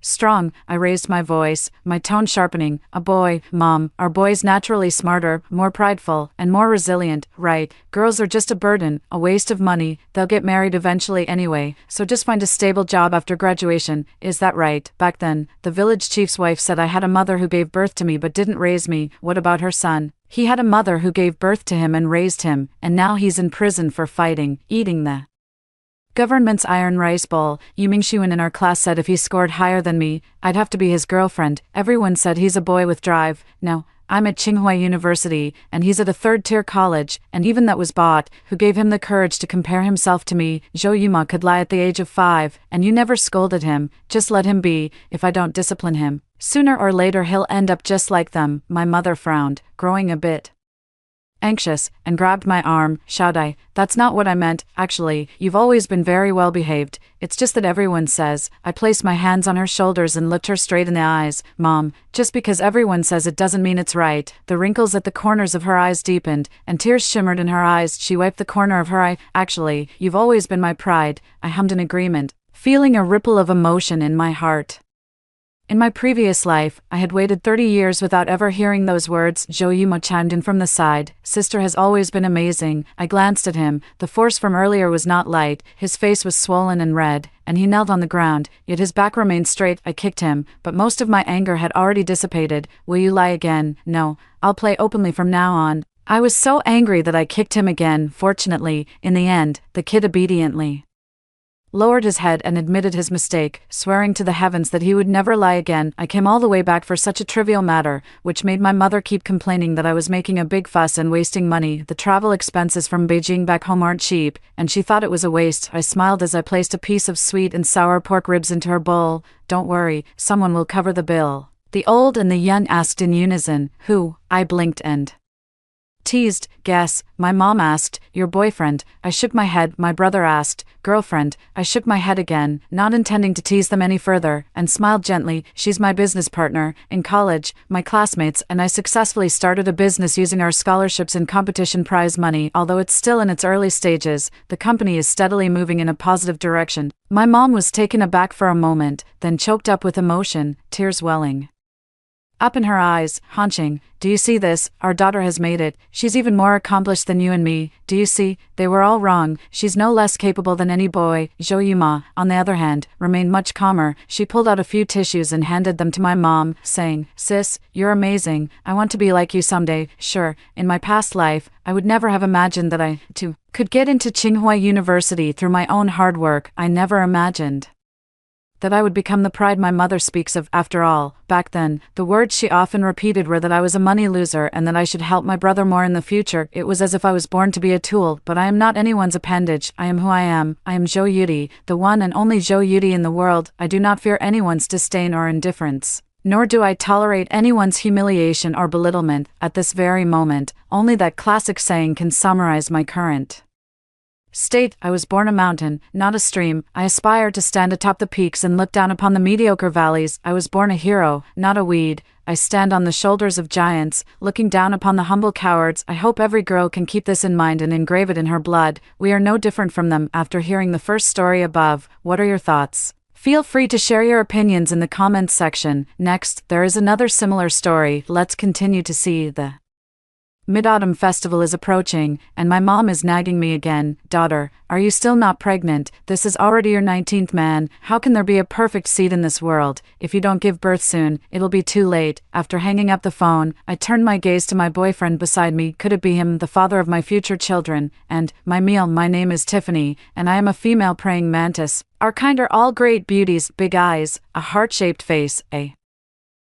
strong. I raised my voice, my tone sharpening. A boy, Mom. Are boys naturally smarter, more prideful, and more resilient? Right. Girls are just a burden, a waste of money. They'll get married eventually anyway, so just find a stable job after graduation. Is that right? Back then, the village chief's wife said I had a mother who gave birth to me but didn't raise me. What about her son? He had a mother who gave birth to him and raised him, and now he's in prison for fighting, eating the government's iron rice bowl. Yumingxuan in our class said if he scored higher than me, I'd have to be his girlfriend. Everyone said he's a boy with drive. Now, I'm at Tsinghua University, and he's at a third-tier college, and even that was bought. Who gave him the courage to compare himself to me? Zhou Yuma could lie at the age of 5, and you never scolded him. Just let him be. If I don't discipline him, sooner or later he'll end up just like them. My mother frowned, growing a bit anxious, and grabbed my arm. Shout I, that's not what I meant. Actually, you've always been very well behaved. It's just that everyone says. I placed my hands on her shoulders and looked her straight in the eyes. Mom, just because everyone says it doesn't mean it's right. The wrinkles at the corners of her eyes deepened, and tears shimmered in her eyes. She wiped the corner of her eye. Actually, you've always been my pride. I hummed in agreement, feeling a ripple of emotion in my heart. In my previous life, I had waited 30 years without ever hearing those words. Zhou Yuma chimed in from the side. Sister has always been amazing. I glanced at him. The force from earlier was not light. His face was swollen and red, and he knelt on the ground, yet his back remained straight. I kicked him, but most of my anger had already dissipated. Will you lie again? No, I'll play openly from now on. I was so angry that I kicked him again. Fortunately, in the end, the kid obediently lowered his head and admitted his mistake, swearing to the heavens that he would never lie again. I came all the way back for such a trivial matter, which made my mother keep complaining that I was making a big fuss and wasting money. The travel expenses from Beijing back home aren't cheap, and she thought it was a waste. I smiled as I placed a piece of sweet and sour pork ribs into her bowl. Don't worry, someone will cover the bill. The old and the young asked in unison. Who? I blinked and teased. Guess. My mom asked, your boyfriend. I shook my head. My brother asked, girlfriend. I shook my head again, not intending to tease them any further, and smiled gently. She's my business partner. In college, my classmates and I successfully started a business using our scholarships and competition prize money. Although it's still in its early stages, the company is steadily moving in a positive direction. My mom was taken aback for a moment, then choked up with emotion, tears welling Up in her eyes, haunching. Do you see this? Our daughter has made it. She's even more accomplished than you and me. Do you see? They were all wrong. She's no less capable than any boy. Zhou Yuma, on the other hand, remained much calmer. She pulled out a few tissues and handed them to my mom, saying, Sis, you're amazing. I want to be like you someday. Sure, in my past life, I would never have imagined that I, too, could get into Tsinghua University through my own hard work. I never imagined that I would become the pride my mother speaks of. After all, back then, the words she often repeated were that I was a money loser and that I should help my brother more in the future. It was as if I was born to be a tool, but I am not anyone's appendage. I am who I am. I am Zhou Yudi, the one and only Zhou Yudi in the world. I do not fear anyone's disdain or indifference, nor do I tolerate anyone's humiliation or belittlement. At this very moment, only that classic saying can summarize my current state. I was born a mountain, not a stream. I aspire to stand atop the peaks and look down upon the mediocre valleys. I was born a hero, not a weed. I stand on the shoulders of giants, looking down upon the humble cowards. I hope every girl can keep this in mind and engrave it in her blood. We are no different from them. After hearing the first story above, what are your thoughts? Feel free to share your opinions in the comments section. Next, there is another similar story. Let's continue to see. The Mid-Autumn Festival is approaching, and my mom is nagging me again. Daughter, are you still not pregnant? This is already your 19th man. How can there be a perfect seed in this world? If you don't give birth soon, it'll be too late. After hanging up the phone, I turned my gaze to my boyfriend beside me. Could it be him, the father of my future children? And, my name is Tiffany, and I am a female praying mantis. Our kind are all great beauties, big eyes, a heart-shaped face, a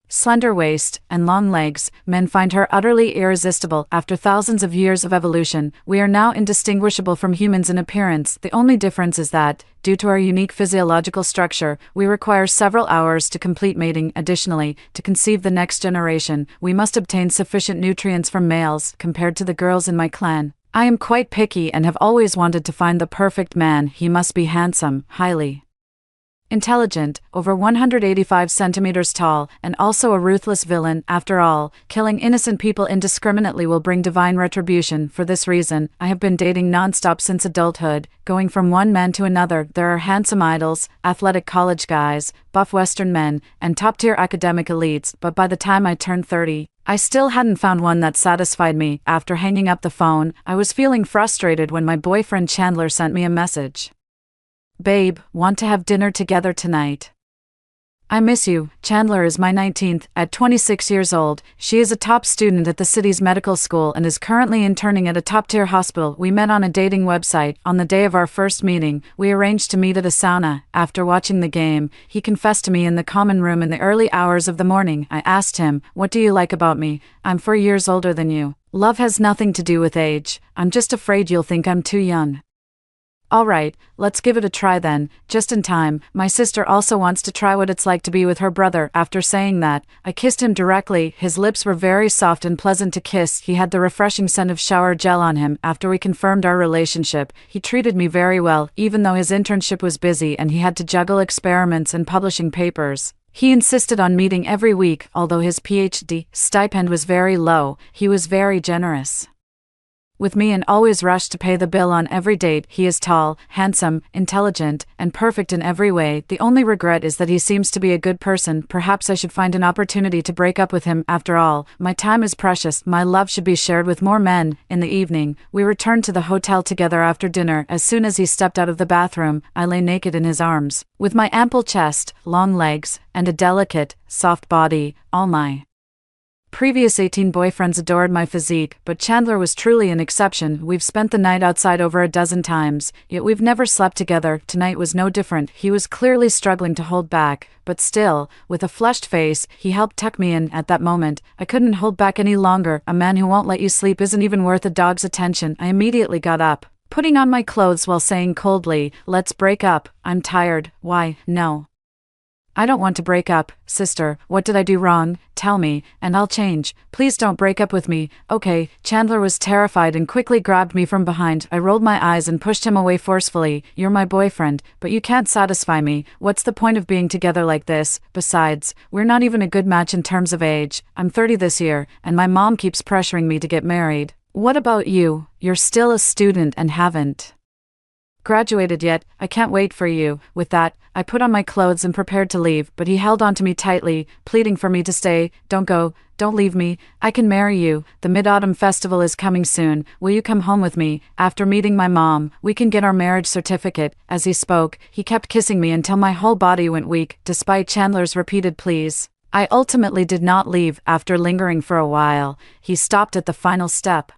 slender waist, and long legs. Men find her utterly irresistible. After thousands of years of evolution, we are now indistinguishable from humans in appearance. The only difference is that, due to our unique physiological structure, we require several hours to complete mating. Additionally, to conceive the next generation, we must obtain sufficient nutrients from males compared to the girls in my clan. I am quite picky and have always wanted to find the perfect man. He must be handsome, highly intelligent, over 185 centimeters tall, and also a ruthless villain. After all, killing innocent people indiscriminately will bring divine retribution. For this reason, I have been dating non-stop since adulthood, going from one man to another. There are handsome idols, athletic college guys, buff Western men, and top-tier academic elites, but by the time I turned 30, I still hadn't found one that satisfied me. After hanging up the phone, I was feeling frustrated when my boyfriend Chandler sent me a message. Babe, want to have dinner together tonight? I miss you. Chandler is my 19th. At 26 years old, she is a top student at the city's medical school and is currently interning at a top-tier hospital. We met on a dating website. On the day of our first meeting, we arranged to meet at a sauna. After watching the game, he confessed to me in the common room in the early hours of the morning. I asked him, what do you like about me? I'm 4 years older than you. Love has nothing to do with age. I'm just afraid you'll think I'm too young. Alright, let's give it a try then. Just in time, my sister also wants to try what it's like to be with her brother. After saying that, I kissed him directly. His lips were very soft and pleasant to kiss. He had the refreshing scent of shower gel on him. After we confirmed our relationship, he treated me very well, even though his internship was busy and he had to juggle experiments and publishing papers. He insisted on meeting every week. Although his PhD stipend was very low, he was very generous with me and always rushed to pay the bill on every date. He is tall, handsome, intelligent, and perfect in every way. The only regret is that he seems to be a good person. Perhaps I should find an opportunity to break up with him. After all, my time is precious. My love should be shared with more men. In the evening, we returned to the hotel together after dinner. As soon as he stepped out of the bathroom, I lay naked in his arms. With my ample chest, long legs, and a delicate, soft body, all my previous 18 boyfriends adored my physique, but Chandler was truly an exception. We've spent the night outside over a dozen times, yet we've never slept together. Tonight was no different. He was clearly struggling to hold back, but still, with a flushed face, he helped tuck me in. At that moment, I couldn't hold back any longer. A man who won't let you sleep isn't even worth a dog's attention. I immediately got up, putting on my clothes while saying coldly, "Let's break up. I'm tired." "Why, no. I don't want to break up, sister. What did I do wrong? Tell me, and I'll change. Please don't break up with me." "Okay." Chandler was terrified and quickly grabbed me from behind. I rolled my eyes and pushed him away forcefully. "You're my boyfriend, but you can't satisfy me. What's the point of being together like this? Besides, we're not even a good match in terms of age. I'm 30 this year, and my mom keeps pressuring me to get married. What about you? You're still a student and haven't graduated yet, I can't wait for you." With that, I put on my clothes and prepared to leave, but he held onto me tightly, pleading for me to stay. "Don't go. Don't leave me. I can marry you. The Mid-Autumn Festival is coming soon. Will you come home with me? After meeting my mom, we can get our marriage certificate." As he spoke, he kept kissing me until my whole body went weak, despite Chandler's repeated pleas. I ultimately did not leave. After lingering for a while, he stopped at the final step.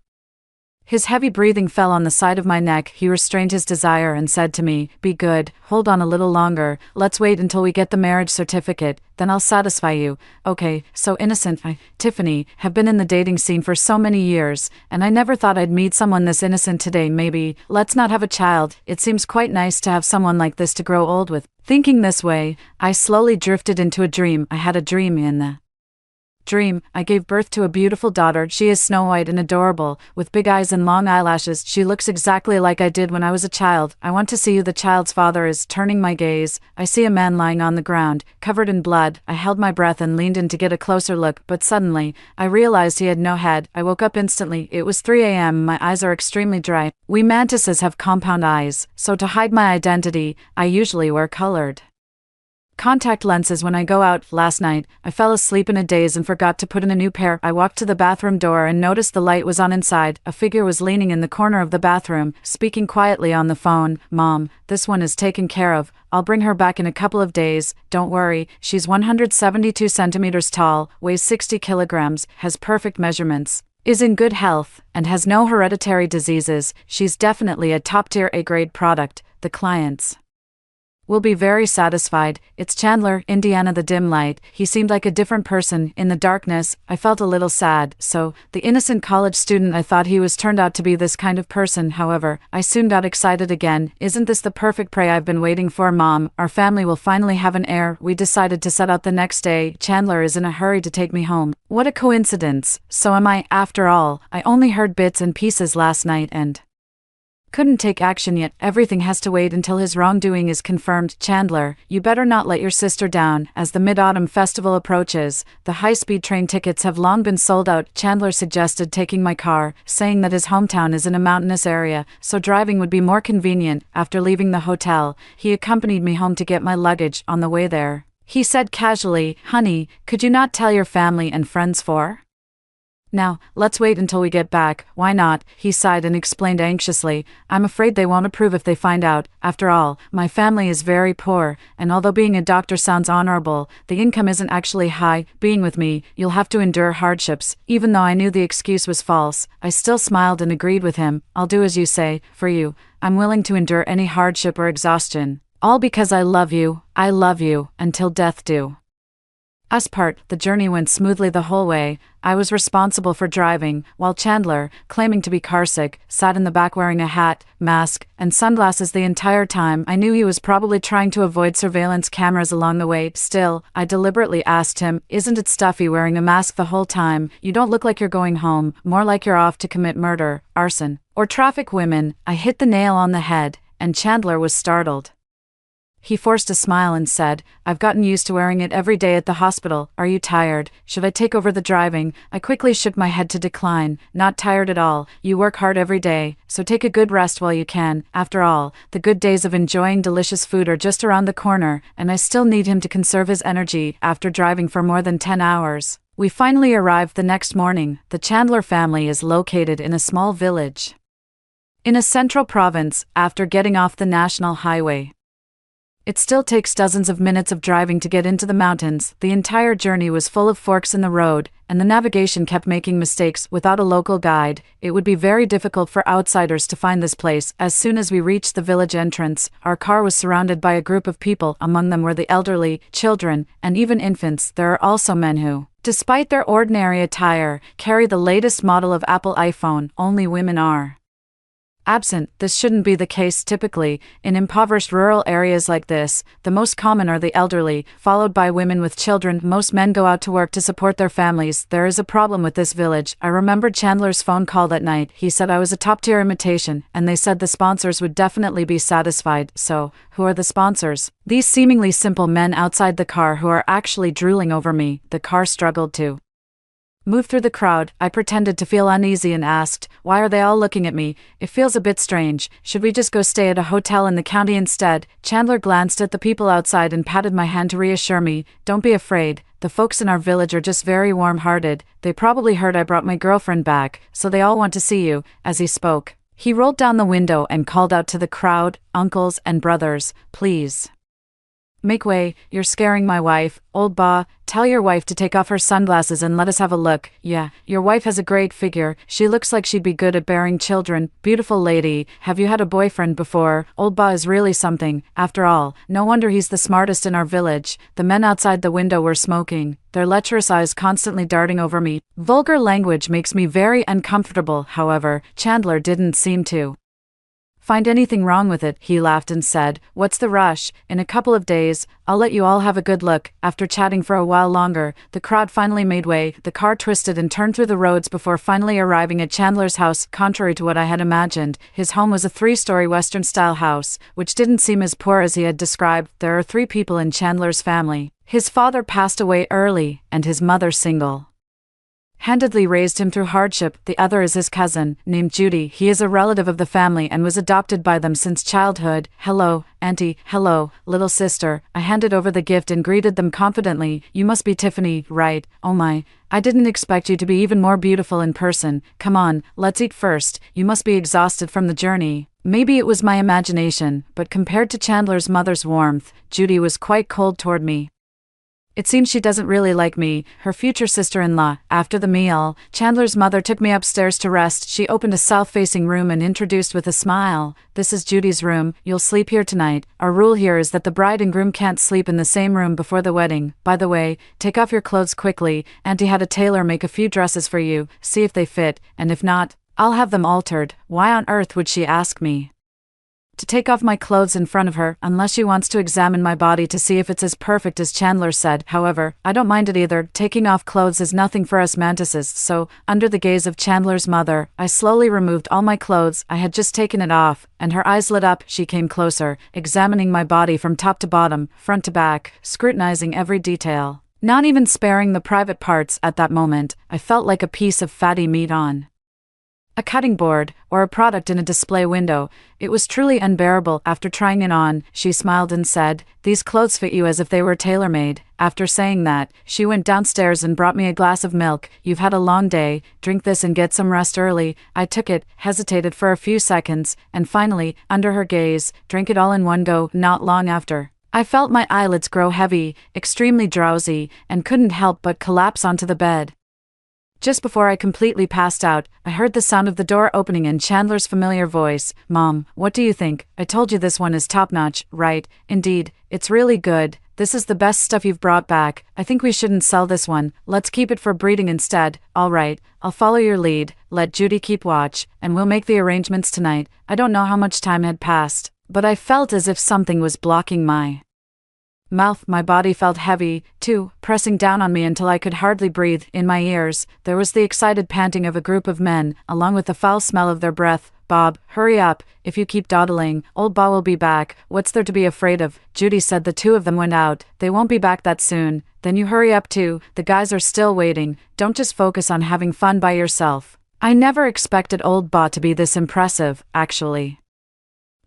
His heavy breathing fell on the side of my neck. He restrained his desire and said to me, "Be good, hold on a little longer, let's wait until we get the marriage certificate, then I'll satisfy you." Okay, so innocent. Tiffany, have been in the dating scene for so many years, and I never thought I'd meet someone this innocent today. Maybe, let's not have a child, it seems quite nice to have someone like this to grow old with. Thinking this way, I slowly drifted into a dream. I had a dream in the dream, I gave birth to a beautiful daughter. She is snow white and adorable, with big eyes and long eyelashes. She looks exactly like I did when I was a child. "I want to see you." The child's father is turning my gaze. I see a man lying on the ground, covered in blood. I held my breath and leaned in to get a closer look, but suddenly, I realized he had no head. I woke up instantly. It was 3 a.m. My eyes are extremely dry. We mantises have compound eyes, so to hide my identity, I usually wear colored contact lenses when I go out. Last night, I fell asleep in a daze and forgot to put in a new pair. I walked to the bathroom door and noticed the light was on inside. A figure was leaning in the corner of the bathroom, speaking quietly on the phone. "Mom, this one is taken care of. I'll bring her back in a couple of days. Don't worry, she's 172 centimeters tall, weighs 60 kilograms, has perfect measurements, is in good health, and has no hereditary diseases. She's definitely a top-tier A-grade product. The clients will be very satisfied." It's Chandler, Indiana. The dim light, he seemed like a different person. In the darkness, I felt a little sad. So, the innocent college student I thought he was turned out to be this kind of person. However, I soon got excited again. "Isn't this the perfect prey I've been waiting for, Mom? Our family will finally have an heir." We decided to set out the next day. Chandler is in a hurry to take me home. What a coincidence. So am I, after all. I only heard bits and pieces last night and couldn't take action yet. Everything has to wait until his wrongdoing is confirmed. "Chandler, you better not let your sister down." As the Mid-Autumn Festival approaches, the high-speed train tickets have long been sold out. Chandler suggested taking my car, saying that his hometown is in a mountainous area, so driving would be more convenient. After leaving the hotel, he accompanied me home to get my luggage. On the way there, he said casually, "Honey, could you not tell your family and friends for now? Let's wait until we get back." "Why not?" He sighed and explained anxiously, "I'm afraid they won't approve if they find out. After all, my family is very poor, and although being a doctor sounds honorable, the income isn't actually high. Being with me, you'll have to endure hardships." Even though I knew the excuse was false, I still smiled and agreed with him. "I'll do as you say. For you, I'm willing to endure any hardship or exhaustion. All because I love you. I love you, until death do us part." The journey went smoothly the whole way. I was responsible for driving, while Chandler, claiming to be carsick, sat in the back wearing a hat, mask, and sunglasses the entire time. I knew he was probably trying to avoid surveillance cameras along the way. Still, I deliberately asked him, "Isn't it stuffy wearing a mask the whole time? You don't look like you're going home, more like you're off to commit murder, arson, or traffic women." I hit the nail on the head, and Chandler was startled. He forced a smile and said, "I've gotten used to wearing it every day at the hospital. Are you tired? Should I take over the driving?" I quickly shook my head to decline. "Not tired at all. You work hard every day, so take a good rest while you can. After all, the good days of enjoying delicious food are just around the corner, and I still need him to conserve his energy." After driving for more than 10 hours, we finally arrived the next morning. The Chandler family is located in a small village in a central province. After getting off the national highway, it still takes dozens of minutes of driving to get into the mountains. The entire journey was full of forks in the road, and the navigation kept making mistakes. Without a local guide, it would be very difficult for outsiders to find this place. As soon as we reached the village entrance, our car was surrounded by a group of people. Among them were the elderly, children, and even infants. There are also men who, despite their ordinary attire, carry the latest model of Apple iPhone. Only women are absent. This shouldn't be the case typically. In impoverished rural areas like this, the most common are the elderly, followed by women with children. Most men go out to work to support their families. There is a problem with this village. I remembered Chandler's phone call that night. He said I was a top-tier imitation, and they said the sponsors would definitely be satisfied. So, who are the sponsors? These seemingly simple men outside the car who are actually drooling over me. The car struggled to Moved through the crowd, I pretended to feel uneasy and asked, "Why are they all looking at me? It feels a bit strange. Should we just go stay at a hotel in the county instead?" Chandler glanced at the people outside and patted my hand to reassure me. "Don't be afraid. The folks in our village are just very warm-hearted. They probably heard I brought my girlfriend back, so they all want to see you." As he spoke, he rolled down the window and called out to the crowd, "Uncles and brothers, please make way, you're scaring my wife. Old Ba, tell your wife to take off her sunglasses and let us have a look." "Yeah, your wife has a great figure. She looks like she'd be good at bearing children. Beautiful lady. Have you had a boyfriend before? Old Ba is really something. After all, no wonder he's the smartest in our village." The men outside the window were smoking, their lecherous eyes constantly darting over me. Vulgar language makes me very uncomfortable. However, Chandler didn't seem to find anything wrong with it. He laughed and said, "What's the rush? In a couple of days, I'll let you all have a good look." After chatting for a while longer, the crowd finally made way. The car twisted and turned through the roads before finally arriving at Chandler's house. Contrary to what I had imagined, his home was a 3-story Western-style house, which didn't seem as poor as he had described. There are 3 people in Chandler's family. His father passed away early, and his mother single-handedly raised him through hardship. The other is his cousin, named Judy. He is a relative of the family and was adopted by them since childhood. "Hello, Auntie." "Hello, little sister." I handed over the gift and greeted them confidently. "You must be Tiffany, right? Oh my, I didn't expect you to be even more beautiful in person. Come on, let's eat first. You must be exhausted from the journey." Maybe it was my imagination, but compared to Chandler's mother's warmth, Judy was quite cold toward me. It seems she doesn't really like me, her future sister-in-law. After the meal, Chandler's mother took me upstairs to rest. She opened a south-facing room and introduced with a smile, "This is Judy's room. You'll sleep here tonight. Our rule here is that the bride and groom can't sleep in the same room before the wedding. By the way, take off your clothes quickly. Auntie had a tailor make a few dresses for you. See if they fit, and if not, I'll have them altered." Why on earth would she ask me to take off my clothes in front of her, unless she wants to examine my body to see if it's as perfect as Chandler said? However, I don't mind it either. Taking off clothes is nothing for us mantises, so, under the gaze of Chandler's mother, I slowly removed all my clothes. I had just taken it off, and her eyes lit up. She came closer, examining my body from top to bottom, front to back, scrutinizing every detail, not even sparing the private parts. At that moment, I felt like a piece of fatty meat on a cutting board, or a product in a display window. It was truly unbearable. After trying it on, she smiled and said, "These clothes fit you as if they were tailor-made." After saying that, she went downstairs and brought me a glass of milk. "You've had a long day, drink this and get some rest early." I took it, hesitated for a few seconds, and finally, under her gaze, drank it all in one go. Not long after, I felt my eyelids grow heavy, extremely drowsy, and couldn't help but collapse onto the bed. Just before I completely passed out, I heard the sound of the door opening and Chandler's familiar voice. "Mom, what do you think? I told you this one is top-notch, right?" "Indeed, it's really good. This is the best stuff you've brought back. I think we shouldn't sell this one. Let's keep it for breeding instead." "All right, I'll follow your lead. Let Judy keep watch, and we'll make the arrangements tonight." I don't know how much time had passed, but I felt as if something was blocking my mouth. My body felt heavy, too, pressing down on me until I could hardly breathe. In my ears, there was the excited panting of a group of men, along with the foul smell of their breath. "Bob, hurry up. If you keep dawdling, old Bob will be back. What's there to be afraid of?" Judy said. The 2 of them went out. "They won't be back that soon." "Then you hurry up too. The guys are still waiting. Don't just focus on having fun by yourself." I never expected old Bob to be this impressive, actually.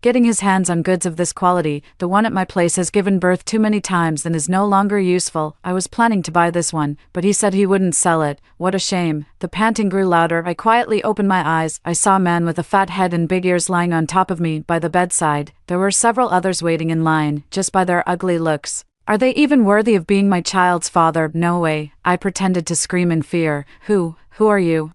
Getting his hands on goods of this quality, the one at my place has given birth too many times and is no longer useful. I was planning to buy this one, but he said he wouldn't sell it. What a shame. The panting grew louder. I quietly opened my eyes. I saw a man with a fat head and big ears lying on top of me by the bedside. There were several others waiting in line, just by their ugly looks. Are they even worthy of being my child's father? No way. I pretended to scream in fear. Who are you?"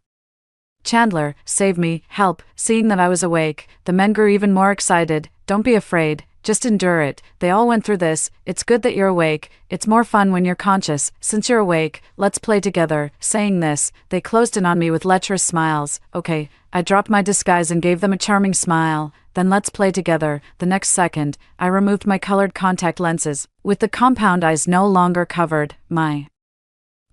"Chandler, save me, help." Seeing that I was awake, the men grew even more excited. "Don't be afraid, just endure it. They all went through this. It's good that you're awake. It's more fun when you're conscious. Since you're awake, let's play together." Saying this, they closed in on me with lecherous smiles. "Okay." I dropped my disguise and gave them a charming smile. "Then let's play together." The next second, I removed my colored contact lenses. With the compound eyes no longer covered, my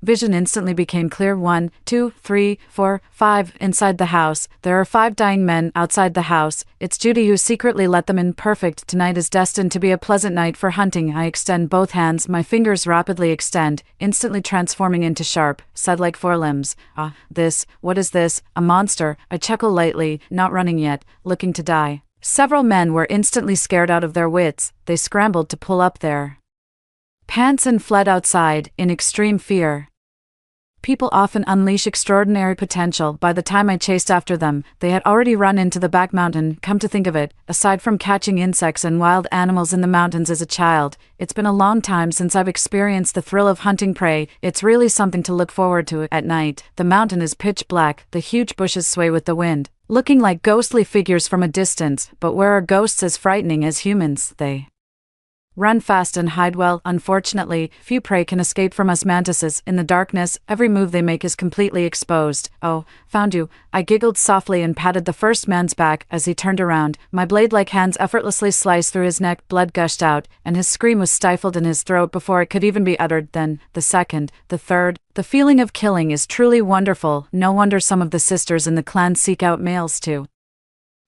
Vision instantly became clear. 1, 2, 3, 4, 5. Inside the house, there are 5 dying men outside the house. It's Judy who secretly let them in. Perfect. Tonight is destined to be a pleasant night for hunting. I extend both hands. My fingers rapidly extend, instantly transforming into sharp, said-like forelimbs. What is this? A monster. I chuckle lightly, not running yet, looking to die. Several men were instantly scared out of their wits. They scrambled to pull up their pants and fled outside, in extreme fear. People often unleash extraordinary potential. By the time I chased after them, they had already run into the back mountain. Come to think of it, aside from catching insects and wild animals in the mountains as a child, it's been a long time since I've experienced the thrill of hunting prey. It's really something to look forward to. At night, the mountain is pitch black, the huge bushes sway with the wind, looking like ghostly figures from a distance. But where are ghosts as frightening as humans? They run fast and hide well. Unfortunately, few prey can escape from us mantises. In the darkness, every move they make is completely exposed. Oh, found you. I giggled softly and patted the first man's back. As he turned around, my blade-like hands effortlessly sliced through his neck. Blood gushed out, and his scream was stifled in his throat before it could even be uttered. Then, the second, the third. The feeling of killing is truly wonderful. No wonder some of the sisters in the clan seek out males to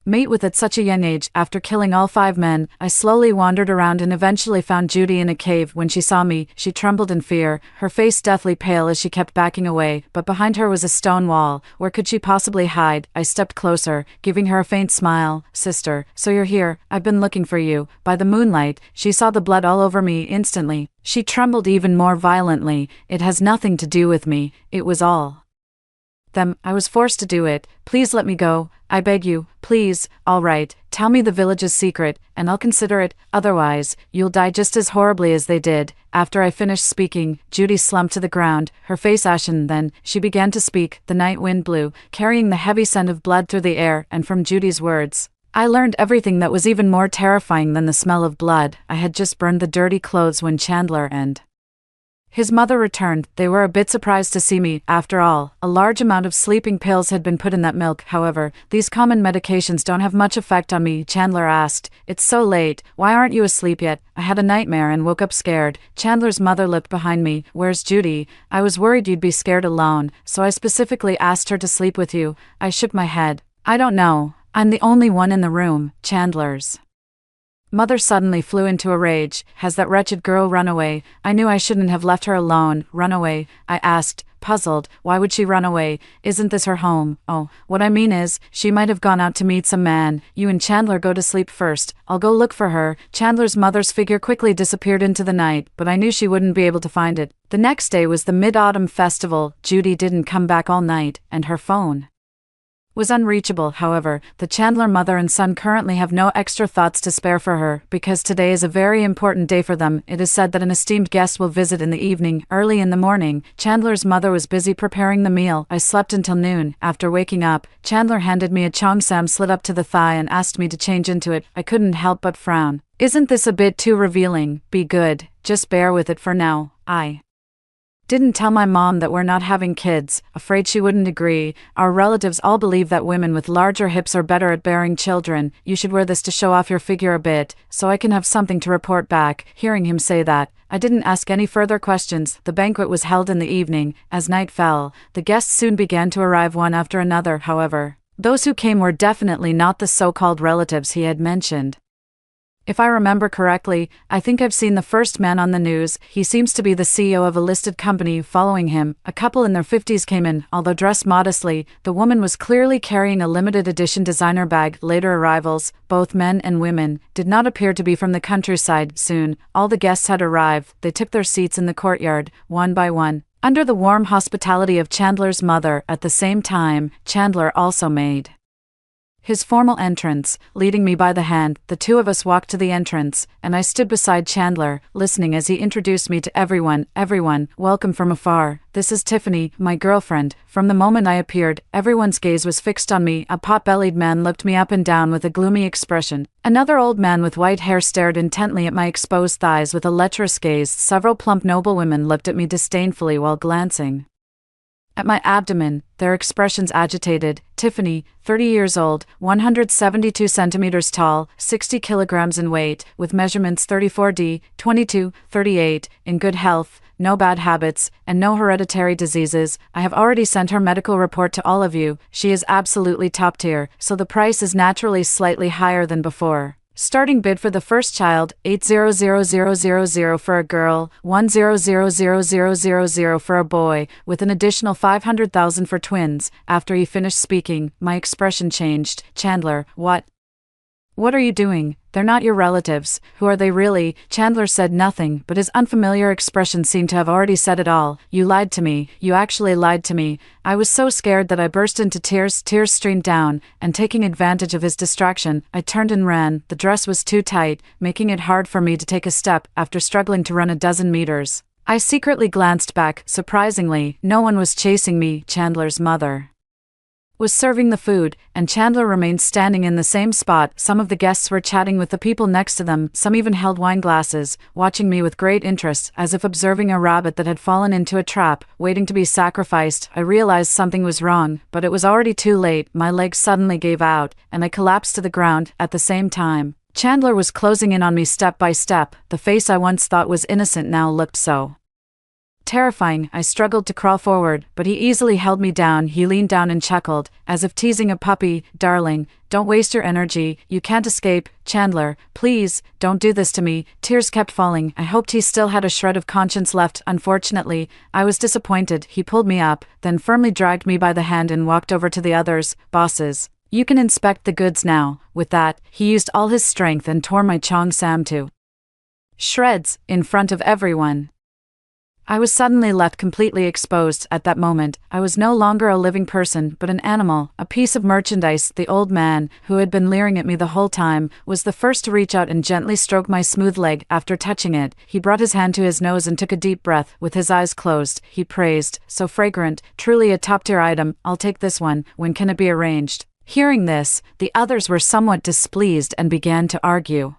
mate with at such a young age. After killing all 5 men, I slowly wandered around and eventually found Judy in a cave. When she saw me, she trembled in fear, her face deathly pale as she kept backing away, but behind her was a stone wall. Where could she possibly hide? I stepped closer, giving her a faint smile. Sister, so you're here. I've been looking for you. By the moonlight, she saw the blood all over me. Instantly, she trembled even more violently. It has nothing to do with me. It was all them. I was forced to do it. Please let me go. I beg you, please. All right, tell me the village's secret, and I'll consider it. Otherwise, you'll die just as horribly as they did. After I finished speaking, Judy slumped to the ground, her face ashen. Then, she began to speak. The night wind blew, carrying the heavy scent of blood through the air, and from Judy's words, I learned everything that was even more terrifying than the smell of blood. I had just burned the dirty clothes when Chandler and his mother returned. They were a bit surprised to see me. After all, a large amount of sleeping pills had been put in that milk. However, these common medications don't have much effect on me. Chandler asked, "It's so late. Why aren't you asleep yet?" I had a nightmare and woke up scared. Chandler's mother looked behind me. "Where's Judy?" "I was worried you'd be scared alone, so I specifically asked her to sleep with you." I shook my head. "I don't know. I'm the only one in the room." Chandler's mother suddenly flew into a rage. "Has that wretched girl run away? I knew I shouldn't have left her alone." "Run away?" I asked, puzzled. "Why would she run away? Isn't this her home?" "Oh, what I mean is, she might have gone out to meet some man. You and Chandler go to sleep first. I'll go look for her." Chandler's mother's figure quickly disappeared into the night, but I knew she wouldn't be able to find it. The next day was the Mid-Autumn Festival. Judy didn't come back all night, and her phone was unreachable. However, the Chandler mother and son currently have no extra thoughts to spare for her, because today is a very important day for them. It is said that an esteemed guest will visit in the evening. Early in the morning, Chandler's mother was busy preparing the meal. I slept until noon. After waking up, Chandler handed me a cheongsam slit up to the thigh and asked me to change into it. I couldn't help but frown. "Isn't this a bit too revealing?" "Be good. Just bear with it for now." I didn't tell my mom that we're not having kids, afraid she wouldn't agree. Our relatives all believe that women with larger hips are better at bearing children. "You should wear this to show off your figure a bit, so I can have something to report back." Hearing him say that, I didn't ask any further questions. The banquet was held in the evening. As night fell, the guests soon began to arrive one after another. However, those who came were definitely not the so-called relatives he had mentioned. If I remember correctly, I think I've seen the first man on the news. He seems to be the CEO of a listed company. Following him, a couple in their 50s came in. Although dressed modestly, the woman was clearly carrying a limited edition designer bag. Later arrivals, both men and women, did not appear to be from the countryside. Soon, all the guests had arrived. They took their seats in the courtyard, one by one, under the warm hospitality of Chandler's mother. At the same time, Chandler also made his formal entrance, leading me by the hand. The two of us walked to the entrance, and I stood beside Chandler, listening as he introduced me to everyone. "Everyone, welcome from afar. This is Tiffany, my girlfriend." From the moment I appeared, everyone's gaze was fixed on me. A pot-bellied man looked me up and down with a gloomy expression. Another old man with white hair stared intently at my exposed thighs with a lecherous gaze. Several plump noblewomen looked at me disdainfully while glancing At my abdomen, their expressions agitated. Tiffany, 30 years old, 172 centimeters tall, 60 kilograms in weight, with measurements 34D, 22, 38, in good health, no bad habits, and no hereditary diseases. I have already sent her medical report to all of you. She is absolutely top tier, so the price is naturally slightly higher than before. Starting bid for the first child, 800,000 for a girl, 100,000 for a boy, with an additional 500,000 for twins. After he finished speaking, my expression changed. Chandler, what? What are you doing? They're not your relatives. Who are they really? Chandler said nothing, but his unfamiliar expression seemed to have already said it all. You lied to me. You actually lied to me. I was so scared that I burst into tears. Tears streamed down, and taking advantage of his distraction, I turned and ran. The dress was too tight, making it hard for me to take a step after struggling to run a dozen meters. I secretly glanced back. Surprisingly, no one was chasing me. Chandler's mother was serving the food, and Chandler remained standing in the same spot. Some of the guests were chatting with the people next to them, some even held wine glasses, watching me with great interest, as if observing a rabbit that had fallen into a trap, waiting to be sacrificed. I realized something was wrong, but it was already too late. My legs suddenly gave out, and I collapsed to the ground. At the same time, Chandler was closing in on me step by step. The face I once thought was innocent now looked so terrifying. I struggled to crawl forward, but he easily held me down. He leaned down and chuckled, as if teasing a puppy. Darling, don't waste your energy. You can't escape. Chandler, please, don't do this to me. Tears kept falling. I hoped he still had a shred of conscience left. Unfortunately, I was disappointed. He pulled me up, then firmly dragged me by the hand and walked over to the others. Bosses, you can inspect the goods now. With that, he used all his strength and tore my cheongsam to shreds, in front of everyone. I was suddenly left completely exposed. At that moment, I was no longer a living person, but an animal, a piece of merchandise. The old man, who had been leering at me the whole time, was the first to reach out and gently stroke my smooth leg. After touching it, he brought his hand to his nose and took a deep breath. With his eyes closed, he praised, "So fragrant, truly a top-tier item. I'll take this one. When can it be arranged?" Hearing this, the others were somewhat displeased and began to argue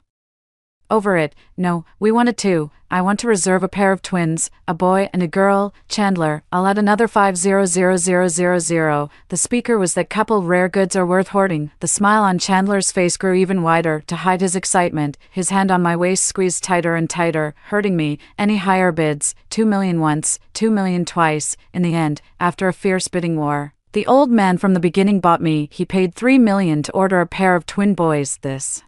over it. "No, we want it too. I want to reserve a pair of twins, a boy and a girl." Chandler, "I'll add another 500,000. The speaker was that couple. Rare goods are worth hoarding. The smile on Chandler's face grew even wider. To hide his excitement, his hand on my waist squeezed tighter and tighter, hurting me. Any higher bids? 2 million once, 2 million twice. In the end, after a fierce bidding war, the old man from the beginning bought me. He paid 3 million to order a pair of twin boys. This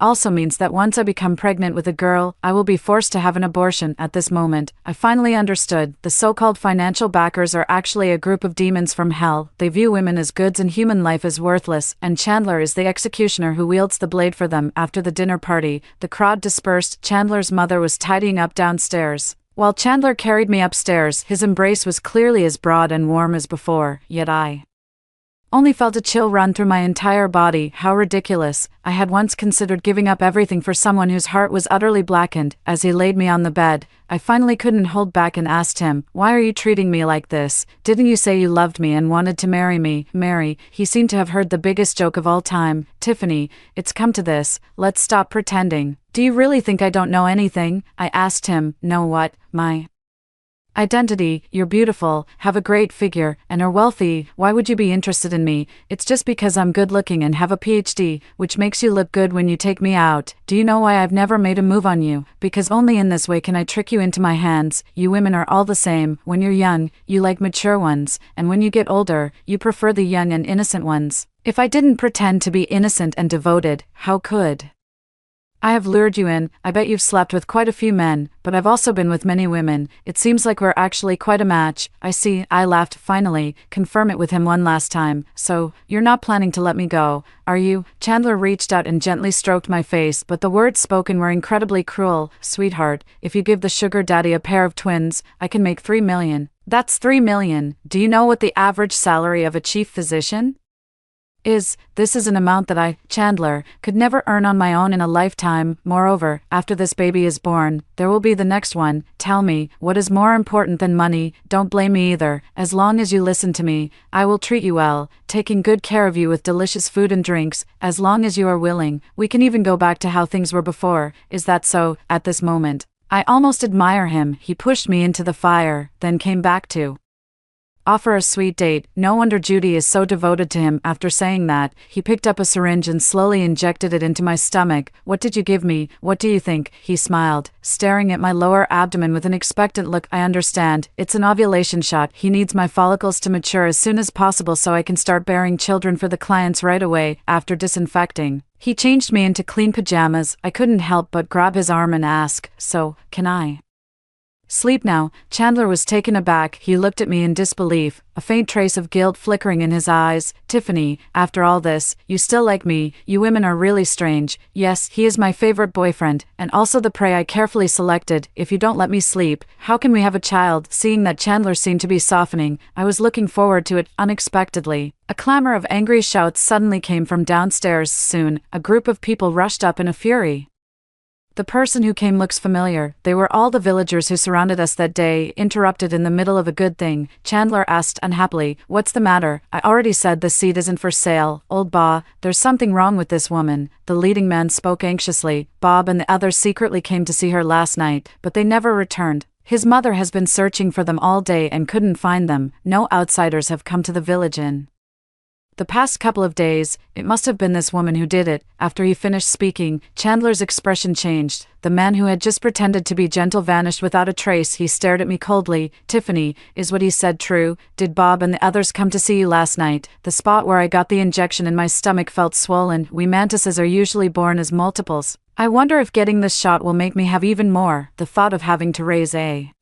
also means that once I become pregnant with a girl, I will be forced to have an abortion. At this moment, I finally understood. The so-called financial backers are actually a group of demons from hell. They view women as goods and human life as worthless, and Chandler is the executioner who wields the blade for them. After the dinner party, the crowd dispersed. Chandler's mother was tidying up downstairs. While Chandler carried me upstairs, his embrace was clearly as broad and warm as before, yet I only felt a chill run through my entire body. How ridiculous. I had once considered giving up everything for someone whose heart was utterly blackened. As he laid me on the bed, I finally couldn't hold back and asked him, "Why are you treating me like this? Didn't you say you loved me and wanted to marry me?" "Marry?" He seemed to have heard the biggest joke of all time. "Tiffany, it's come to this. Let's stop pretending. Do you really think I don't know anything?" I asked him. "Know what? My identity. You're beautiful, have a great figure, and are wealthy. Why would you be interested in me?" "It's just because I'm good looking and have a PhD, which makes you look good when you take me out. Do you know why I've never made a move on you? Because only in this way can I trick you into my hands. You women are all the same. When you're young, you like mature ones, and when you get older, you prefer the young and innocent ones. If I didn't pretend to be innocent and devoted, how could I have lured you in? I bet you've slept with quite a few men, but I've also been with many women. It seems like we're actually quite a match." "I see," I laughed. "Finally, confirm it with him one last time. So, you're not planning to let me go, are you?" Chandler reached out and gently stroked my face, but the words spoken were incredibly cruel. "Sweetheart, if you give the sugar daddy a pair of twins, I can make 3 million. That's 3 million. Do you know what the average salary of a chief physician is? This is an amount that I, Chandler, could never earn on my own in a lifetime. Moreover, after this baby is born, there will be the next one. Tell me, what is more important than money? Don't blame me either. As long as you listen to me, I will treat you well, taking good care of you with delicious food and drinks. As long as you are willing, we can even go back to how things were before. Is that so?" At this moment, I almost admire him. He pushed me into the fire, then came back to Offer a sweet date. No wonder Judy is so devoted to him. After saying that, he picked up a syringe and slowly injected it into my stomach. What did you give me? What do you think? He smiled, staring at my lower abdomen with an expectant look. I understand. It's an ovulation shot. He needs my follicles to mature as soon as possible so I can start bearing children for the clients right away, after disinfecting. He changed me into clean pajamas. I couldn't help but grab his arm and ask, so, can I sleep now? Chandler was taken aback. He looked at me in disbelief, a faint trace of guilt flickering in his eyes. Tiffany, after all this, you still like me? You women are really strange. Yes, he is my favorite boyfriend, and also the prey I carefully selected. If you don't let me sleep, how can we have a child? Seeing that Chandler seemed to be softening, I was looking forward to it. Unexpectedly, a clamor of angry shouts suddenly came from downstairs. Soon, a group of people rushed up in a fury. The person who came looks familiar. They were all the villagers who surrounded us that day. Interrupted in the middle of a good thing, Chandler asked unhappily, "What's the matter? I already said the seed isn't for sale." "Old Ba, there's something wrong with this woman." The leading man spoke anxiously. "Bob and the others secretly came to see her last night, but they never returned. His mother has been searching for them all day and couldn't find them. No outsiders have come to the village in the past couple of days. It must have been this woman who did it." After he finished speaking, Chandler's expression changed. The man who had just pretended to be gentle vanished without a trace. He stared at me coldly. "Tiffany, is what he said true? Did Bob and the others come to see you last night?" The spot where I got the injection in my stomach felt swollen. We mantises are usually born as multiples. I wonder if getting this shot will make me have even more. The thought of having to raise a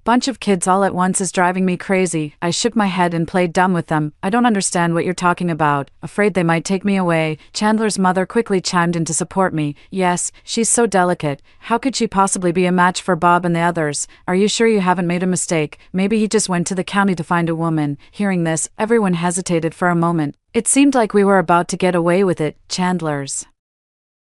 bunch of kids all at once is driving me crazy. I shook my head and played dumb with them. "I don't understand what you're talking about. Afraid they might take me away." Chandler's mother quickly chimed in to support me. "Yes, she's so delicate. How could she possibly be a match for Bob and the others? Are you sure you haven't made a mistake? Maybe he just went to the county to find a woman." Hearing this, everyone hesitated for a moment. It seemed like we were about to get away with it. Chandler's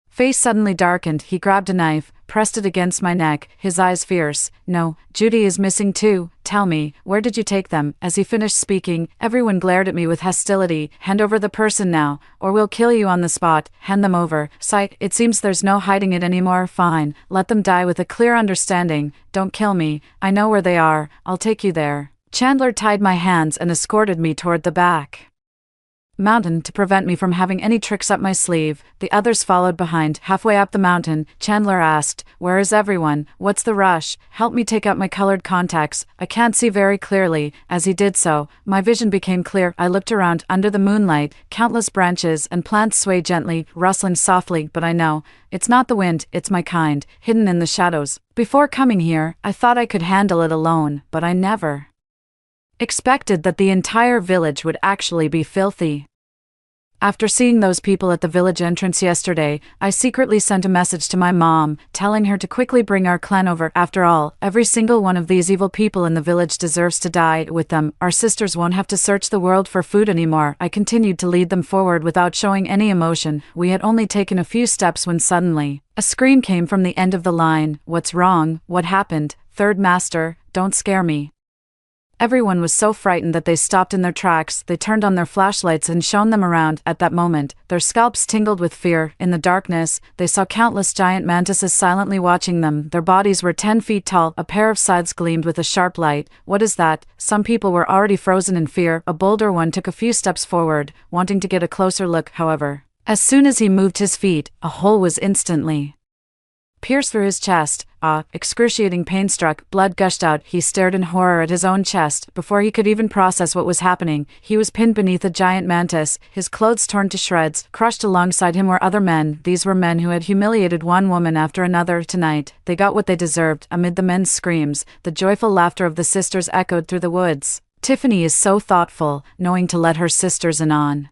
face suddenly darkened. He grabbed a knife, pressed it against my neck, his eyes fierce. "No, Judy is missing too. Tell me, where did you take them?" As he finished speaking, everyone glared at me with hostility. "Hand over the person now, or we'll kill you on the spot." "Hand them over." "Psych, it seems there's no hiding it anymore." "Fine, let them die with a clear understanding. Don't kill me. I know where they are. I'll take you there." Chandler tied my hands and escorted me toward the back mountain to prevent me from having any tricks up my sleeve. The others followed behind. Halfway up the mountain, Chandler asked, "Where is everyone? What's the rush? Help me take out my colored contacts. I can't see very clearly." As he did so, my vision became clear. I looked around. Under the moonlight, countless branches and plants sway gently, rustling softly, but I know it's not the wind, it's my kind, hidden in the shadows. Before coming here, I thought I could handle it alone, but I never expected that the entire village would actually be filthy. After seeing those people at the village entrance yesterday, I secretly sent a message to my mom, telling her to quickly bring our clan over. After all, every single one of these evil people in the village deserves to die. With them, our sisters won't have to search the world for food anymore. I continued to lead them forward without showing any emotion. We had only taken a few steps when suddenly a scream came from the end of the line. "What's wrong? What happened?" "Third Master, don't scare me." Everyone was so frightened that they stopped in their tracks. They turned on their flashlights and shone them around. At that moment, their scalps tingled with fear. In the darkness, they saw countless giant mantises silently watching them. Their bodies were 10 feet tall. A pair of scythes gleamed with a sharp light. "What is that?" Some people were already frozen in fear. A bolder one took a few steps forward, wanting to get a closer look. However, as soon as he moved his feet, a hole was instantly pierced through his chest. Excruciating pain struck, blood gushed out. He stared in horror at his own chest. Before he could even process what was happening, he was pinned beneath a giant mantis, his clothes torn to shreds. Crushed alongside him were other men. These were men who had humiliated one woman after another. Tonight, they got what they deserved. Amid the men's screams, the joyful laughter of the sisters echoed through the woods. Tiffany is so thoughtful, knowing to let her sisters in on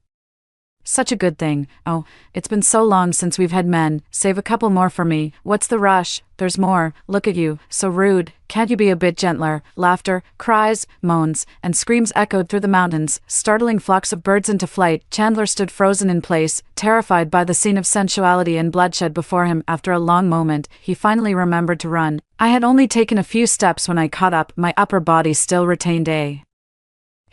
such a good thing. "Oh, it's been so long since we've had men. Save a couple more for me." "What's the rush? There's more. Look at you, so rude. Can't you be a bit gentler?" Laughter, cries, moans, and screams echoed through the mountains, startling flocks of birds into flight. Chandler stood frozen in place, terrified by the scene of sensuality and bloodshed before him. After a long moment, he finally remembered to run. I had only taken a few steps when I caught up. My upper body still retained a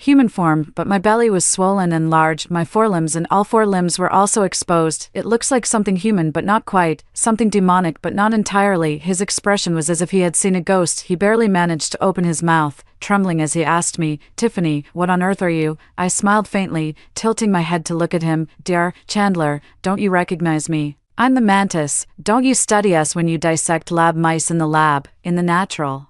human form, but my belly was swollen and large, my forelimbs and all four limbs were also exposed. It looks like something human but not quite, something demonic but not entirely. His expression was as if he had seen a ghost. He barely managed to open his mouth, trembling as he asked me, "Tiffany, what on earth are you?" I smiled faintly, tilting my head to look at him. "Dear Chandler, don't you recognize me? I'm the mantis. Don't you study us when you dissect lab mice in the lab, in the natural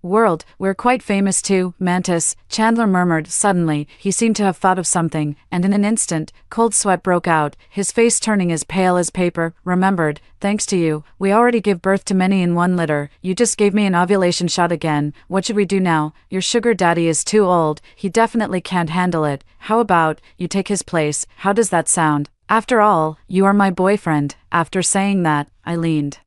world? We're quite famous too, mantis," Chandler murmured. Suddenly, he seemed to have thought of something, and in an instant, cold sweat broke out, his face turning as pale as paper. "Remembered, thanks to you, we already give birth to many in one litter. You just gave me an ovulation shot again. What should we do now? Your sugar daddy is too old, he definitely can't handle it. How about you take his place? How does that sound? After all, you are my boyfriend." After saying that, I leaned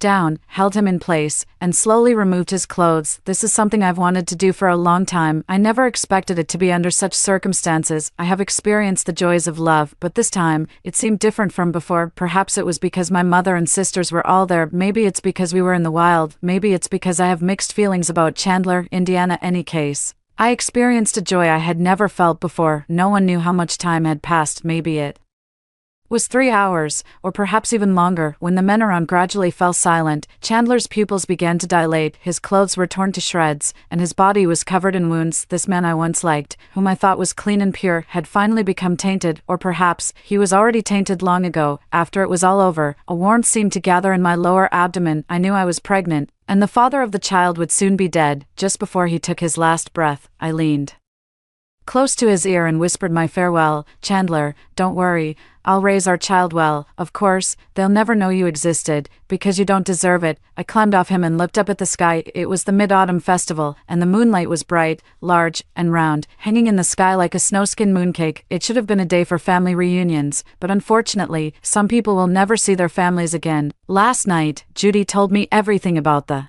down, held him in place, and slowly removed his clothes. This is something I've wanted to do for a long time. I never expected it to be under such circumstances. I have experienced the joys of love, but this time, it seemed different from before. Perhaps it was because my mother and sisters were all there. Maybe it's because we were in the wild. Maybe it's because I have mixed feelings about Chandler, Indiana. Any case, I experienced a joy I had never felt before. No one knew how much time had passed. Maybe it was 3 hours, or perhaps even longer. When the men around gradually fell silent, Chandler's pupils began to dilate, his clothes were torn to shreds, and his body was covered in wounds. This man I once liked, whom I thought was clean and pure, had finally become tainted, or perhaps he was already tainted long ago. After it was all over, a warmth seemed to gather in my lower abdomen. I knew I was pregnant, and the father of the child would soon be dead. Just before he took his last breath, I leaned close to his ear and whispered my farewell. "Chandler, don't worry, I'll raise our child well. Of course, they'll never know you existed, because you don't deserve it." I climbed off him and looked up at the sky. It was the Mid-Autumn Festival, and the moonlight was bright, large, and round, hanging in the sky like a snowskin mooncake. It should have been a day for family reunions, but unfortunately, some people will never see their families again. Last night, Judy told me everything about the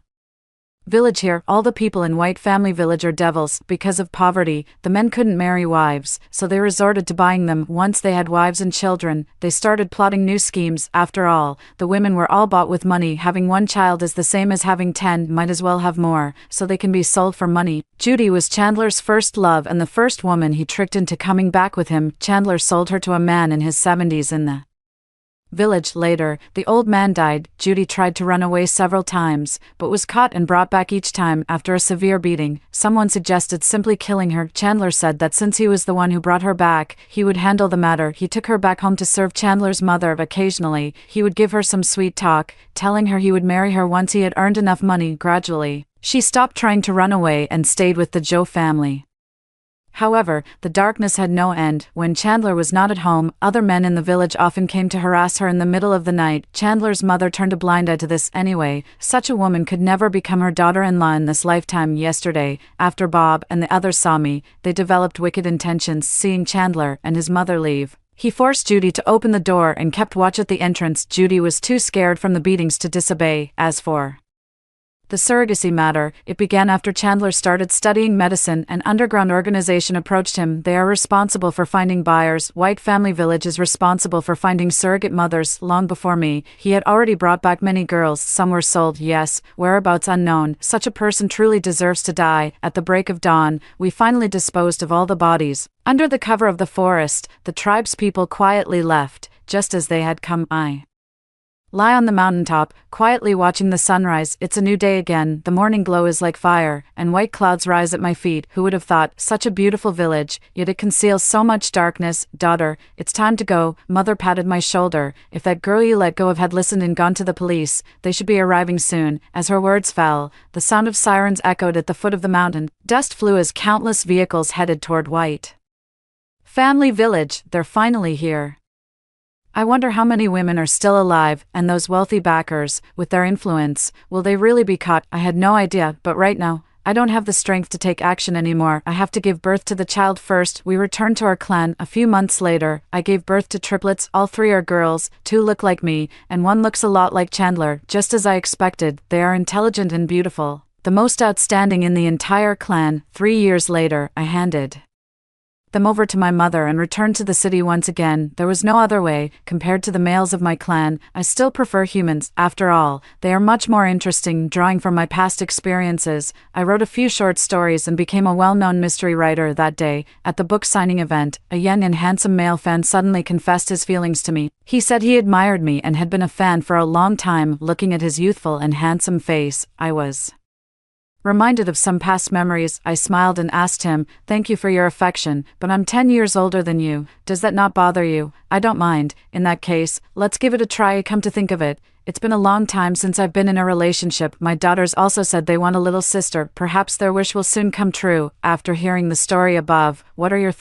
village here. All the people in White Family Village are devils. Because of poverty, the men couldn't marry wives, so they resorted to buying them. Once they had wives and children, they started plotting new schemes. After all, the women were all bought with money. Having one child is the same as having 10, might as well have more, so they can be sold for money. Judy was Chandler's first love and the first woman he tricked into coming back with him. Chandler sold her to a man in his 70s in the village. Later, the old man died. Judy tried to run away several times, but was caught and brought back each time. After a severe beating, someone suggested simply killing her. Chandler said that since he was the one who brought her back, he would handle the matter. He took her back home to serve Chandler's mother. Occasionally, he would give her some sweet talk, telling her he would marry her once he had earned enough money. Gradually, she stopped trying to run away and stayed with the Joe family. However, the darkness had no end. When Chandler was not at home, other men in the village often came to harass her in the middle of the night. Chandler's mother turned a blind eye to this. Anyway, such a woman could never become her daughter-in-law in this lifetime. Yesterday, after Bob and the others saw me, they developed wicked intentions. Seeing Chandler and his mother leave, he forced Judy to open the door and kept watch at the entrance. Judy was too scared from the beatings to disobey. As for the surrogacy matter, it began after Chandler started studying medicine. An underground organization approached him. They are responsible for finding buyers. White Family Village is responsible for finding surrogate mothers. Long before me, he had already brought back many girls. Some were sold, yes, whereabouts unknown. Such a person truly deserves to die. At the break of dawn, we finally disposed of all the bodies. Under the cover of the forest, the tribespeople quietly left, just as they had come. I lie on the mountaintop, quietly watching the sunrise. It's a new day again. The morning glow is like fire, and white clouds rise at my feet. Who would have thought? Such a beautiful village, yet it conceals so much darkness. Daughter, it's time to go. Mother patted my shoulder. If that girl you let go of had listened and gone to the police, they should be arriving soon. As her words fell, the sound of sirens echoed at the foot of the mountain. Dust flew as countless vehicles headed toward White Family Village. They're finally here. I wonder how many women are still alive, and those wealthy backers, with their influence, will they really be caught? I had no idea, but right now, I don't have the strength to take action anymore. I have to give birth to the child first. We returned to our clan. A few months later, I gave birth to triplets. All 3 are girls, 2 look like me, and 1 looks a lot like Chandler. Just as I expected, they are intelligent and beautiful. The most outstanding in the entire clan. 3 years later, I handed them over to my mother and returned to the city once again. There was no other way. Compared to the males of my clan, I still prefer humans. After all, they are much more interesting. Drawing from my past experiences, I wrote a few short stories and became a well-known mystery writer. That day, at the book signing event, a young and handsome male fan suddenly confessed his feelings to me. He said he admired me and had been a fan for a long time. Looking at his youthful and handsome face, I was reminded of some past memories. I smiled and asked him, "Thank you for your affection, but I'm 10 years older than you. Does that not bother you?" "I don't mind. In that case, let's give it a try." Come to think of it, it's been a long time since I've been in a relationship. My daughters also said they want a little sister. Perhaps their wish will soon come true. After hearing the story above, what are your thoughts?